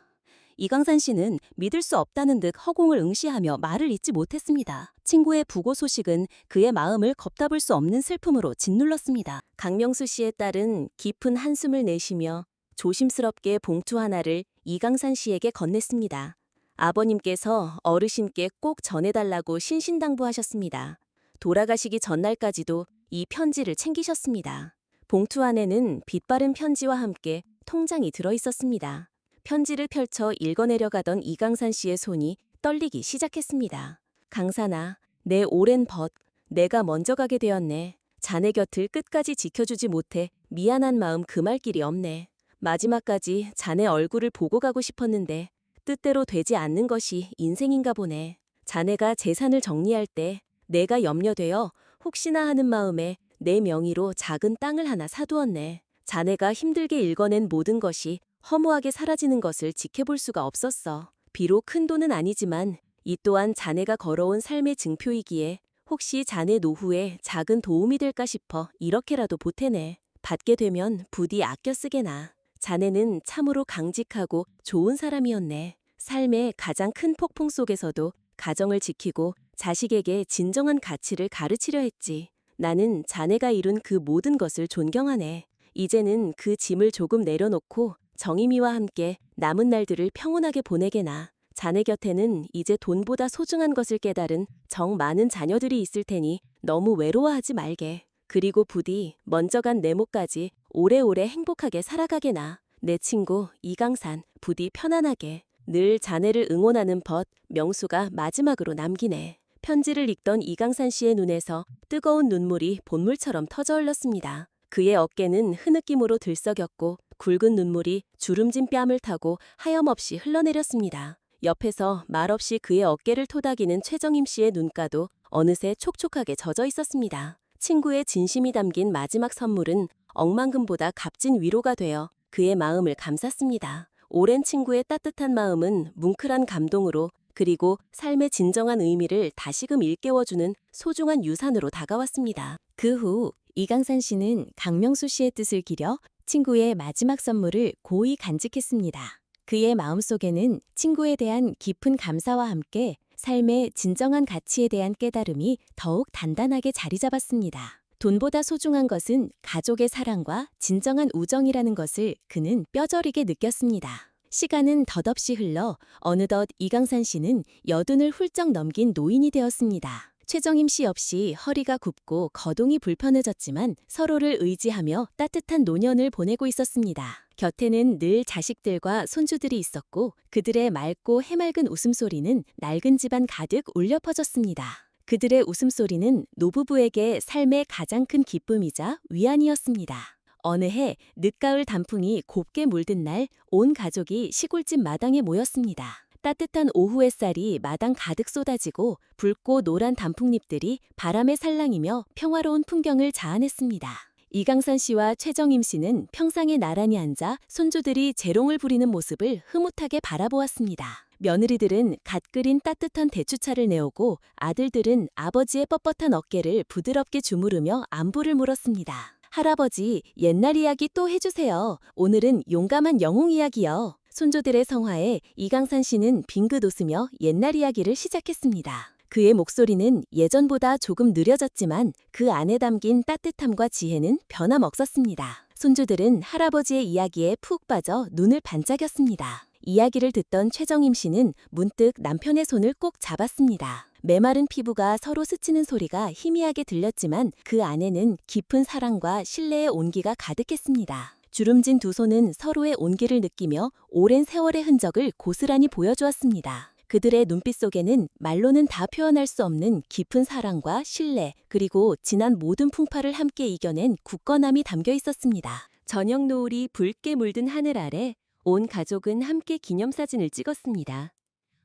이강산 씨는 믿을 수 없다는 듯 허공을 응시하며 말을 잇지 못했습니다. 친구의 부고 소식은 그의 마음을 겁잡을 수 없는 슬픔으로 짓눌렀습니다. 강명수 씨의 딸은 깊은 한숨을 내쉬며 조심스럽게 봉투 하나를 이강산 씨에게 건넸습니다. 아버님께서 어르신께 꼭 전해달라고 신신당부하셨습니다. 돌아가시기 전날까지도 이 편지를 챙기셨습니다. 봉투 안에는 빛바른 편지와 함께 통장이 들어있었습니다. 편지를 펼쳐 읽어내려가던 이강산 씨의 손이 떨리기 시작했습니다. 강산아, 내 오랜 벗, 내가 먼저 가게 되었네. 자네 곁을 끝까지 지켜주지 못해 미안한 마음 금할 길이 없네. 마지막까지 자네 얼굴을 보고 가고 싶었는데 뜻대로 되지 않는 것이 인생인가 보네. 자네가 재산을 정리할 때 내가 염려되어 혹시나 하는 마음에 내 명의로 작은 땅을 하나 사두었네. 자네가 힘들게 일궈낸 모든 것이 허무하게 사라지는 것을 지켜볼 수가 없었어. 비록 큰 돈은 아니지만 이 또한 자네가 걸어온 삶의 증표이기에 혹시 자네 노후에 작은 도움이 될까 싶어 이렇게라도 보태네. 받게 되면 부디 아껴 쓰게나. 자네는 참으로 강직하고 좋은 사람이었네. 삶의 가장 큰 폭풍 속에서도 가정을 지키고 자식에게 진정한 가치를 가르치려 했지. 나는 자네가 이룬 그 모든 것을 존경하네. 이제는 그 짐을 조금 내려놓고 정의미와 함께 남은 날들을 평온하게 보내게나. 자네 곁에는 이제 돈보다 소중한 것을 깨달은 정 많은 자녀들이 있을 테니 너무 외로워하지 말게. 그리고 부디 먼저 간 내 목까지 오래오래 행복하게 살아가게나. 내 친구 이강산, 부디 편안하게. 늘 자네를 응원하는 벗 명수가 마지막으로 남기네. 편지를 읽던 이강산 씨의 눈에서 뜨거운 눈물이 본물처럼 터져 흘렀습니다. 그의 어깨는 흐느낌으로 들썩였고 굵은 눈물이 주름진 뺨을 타고 하염없이 흘러내렸습니다. 옆에서 말없이 그의 어깨를 토닥이는 최정임 씨의 눈가도 어느새 촉촉하게 젖어 있었습니다. 친구의 진심이 담긴 마지막 선물은 억만금보다 값진 위로가 되어 그의 마음을 감쌌습니다. 오랜 친구의 따뜻한 마음은 뭉클한 감동으로 그리고 삶의 진정한 의미를 다시금 일깨워주는 소중한 유산으로 다가왔습니다. 그 후 이강산 씨는 강명수 씨의 뜻을 기려 친구의 마지막 선물을 고이 간직했습니다. 그의 마음속에는 친구에 대한 깊은 감사와 함께 삶의 진정한 가치에 대한 깨달음이 더욱 단단하게 자리 잡았습니다. 돈보다 소중한 것은 가족의 사랑과 진정한 우정이라는 것을 그는 뼈저리게 느꼈습니다. 시간은 덧없이 흘러 어느덧 이강산 씨는 여든을 훌쩍 넘긴 노인이 되었습니다. 최정임 씨 역시 허리가 굽고 거동이 불편해졌지만 서로를 의지하며 따뜻한 노년을 보내고 있었습니다. 곁에는 늘 자식들과 손주들이 있었고 그들의 맑고 해맑은 웃음소리는 낡은 집안 가득 울려 퍼졌습니다. 그들의 웃음소리는 노부부에게 삶의 가장 큰 기쁨이자 위안이었습니다. 어느 해 늦가을 단풍이 곱게 물든 날 온 가족이 시골집 마당에 모였습니다. 따뜻한 오후 햇살이 마당 가득 쏟아지고 붉고 노란 단풍잎들이 바람에 살랑이며 평화로운 풍경을 자아냈습니다. 이강산 씨와 최정임 씨는 평상에 나란히 앉아 손주들이 재롱을 부리는 모습을 흐뭇하게 바라보았습니다. 며느리들은 갓 끓인 따뜻한 대추차를 내오고 아들들은 아버지의 뻣뻣한 어깨를 부드럽게 주무르며 안부를 물었습니다. 할아버지, 옛날 이야기 또 해주세요. 오늘은 용감한 영웅 이야기요. 손주들의 성화에 이강산 씨는 빙긋 웃으며 옛날 이야기를 시작했습니다. 그의 목소리는 예전보다 조금 느려졌지만 그 안에 담긴 따뜻함과 지혜는 변함없었습니다. 손주들은 할아버지의 이야기에 푹 빠져 눈을 반짝였습니다. 이야기를 듣던 최정임 씨는 문득 남편의 손을 꼭 잡았습니다. 메마른 피부가 서로 스치는 소리가 희미하게 들렸지만 그 안에는 깊은 사랑과 신뢰의 온기가 가득했습니다. 주름진 두 손은 서로의 온기를 느끼며 오랜 세월의 흔적을 고스란히 보여주었습니다. 그들의 눈빛 속에는 말로는 다 표현할 수 없는 깊은 사랑과 신뢰, 그리고 지난 모든 풍파를 함께 이겨낸 굳건함이 담겨 있었습니다. 저녁 노을이 붉게 물든 하늘 아래 온 가족은 함께 기념사진을 찍었습니다.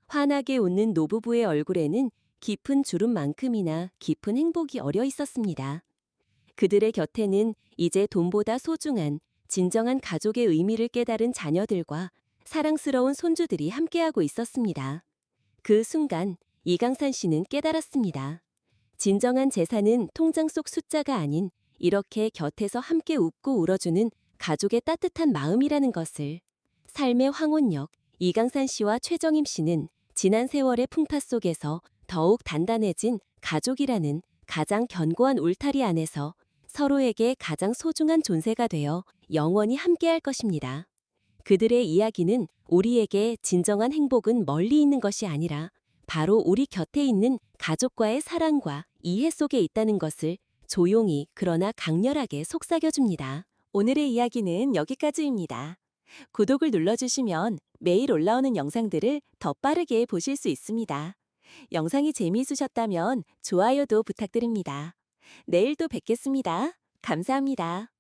환하게 웃는 노부부의 얼굴에는 깊은 주름만큼이나 깊은 행복이 어려 있었습니다. 그들의 곁에는 이제 돈보다 소중한 진정한 가족의 의미를 깨달은 자녀들과 사랑스러운 손주들이 함께하고 있었습니다. 그 순간 이강산 씨는 깨달았습니다. 진정한 재산은 통장 속 숫자가 아닌 이렇게 곁에서 함께 웃고 울어주는 가족의 따뜻한 마음이라는 것을. 삶의 황혼역 이강산 씨와 최정임 씨는 지난 세월의 풍파 속에서 더욱 단단해진 가족이라는 가장 견고한 울타리 안에서 서로에게 가장 소중한 존재가 되어 영원히 함께할 것입니다. 그들의 이야기는 우리에게 진정한 행복은 멀리 있는 것이 아니라 바로 우리 곁에 있는 가족과의 사랑과 이해 속에 있다는 것을 조용히 그러나 강렬하게 속삭여줍니다. 오늘의 이야기는 여기까지입니다. 구독을 눌러주시면 매일 올라오는 영상들을 더 빠르게 보실 수 있습니다. 영상이 재미있으셨다면 좋아요도 부탁드립니다. 내일 또 뵙겠습니다. 감사합니다.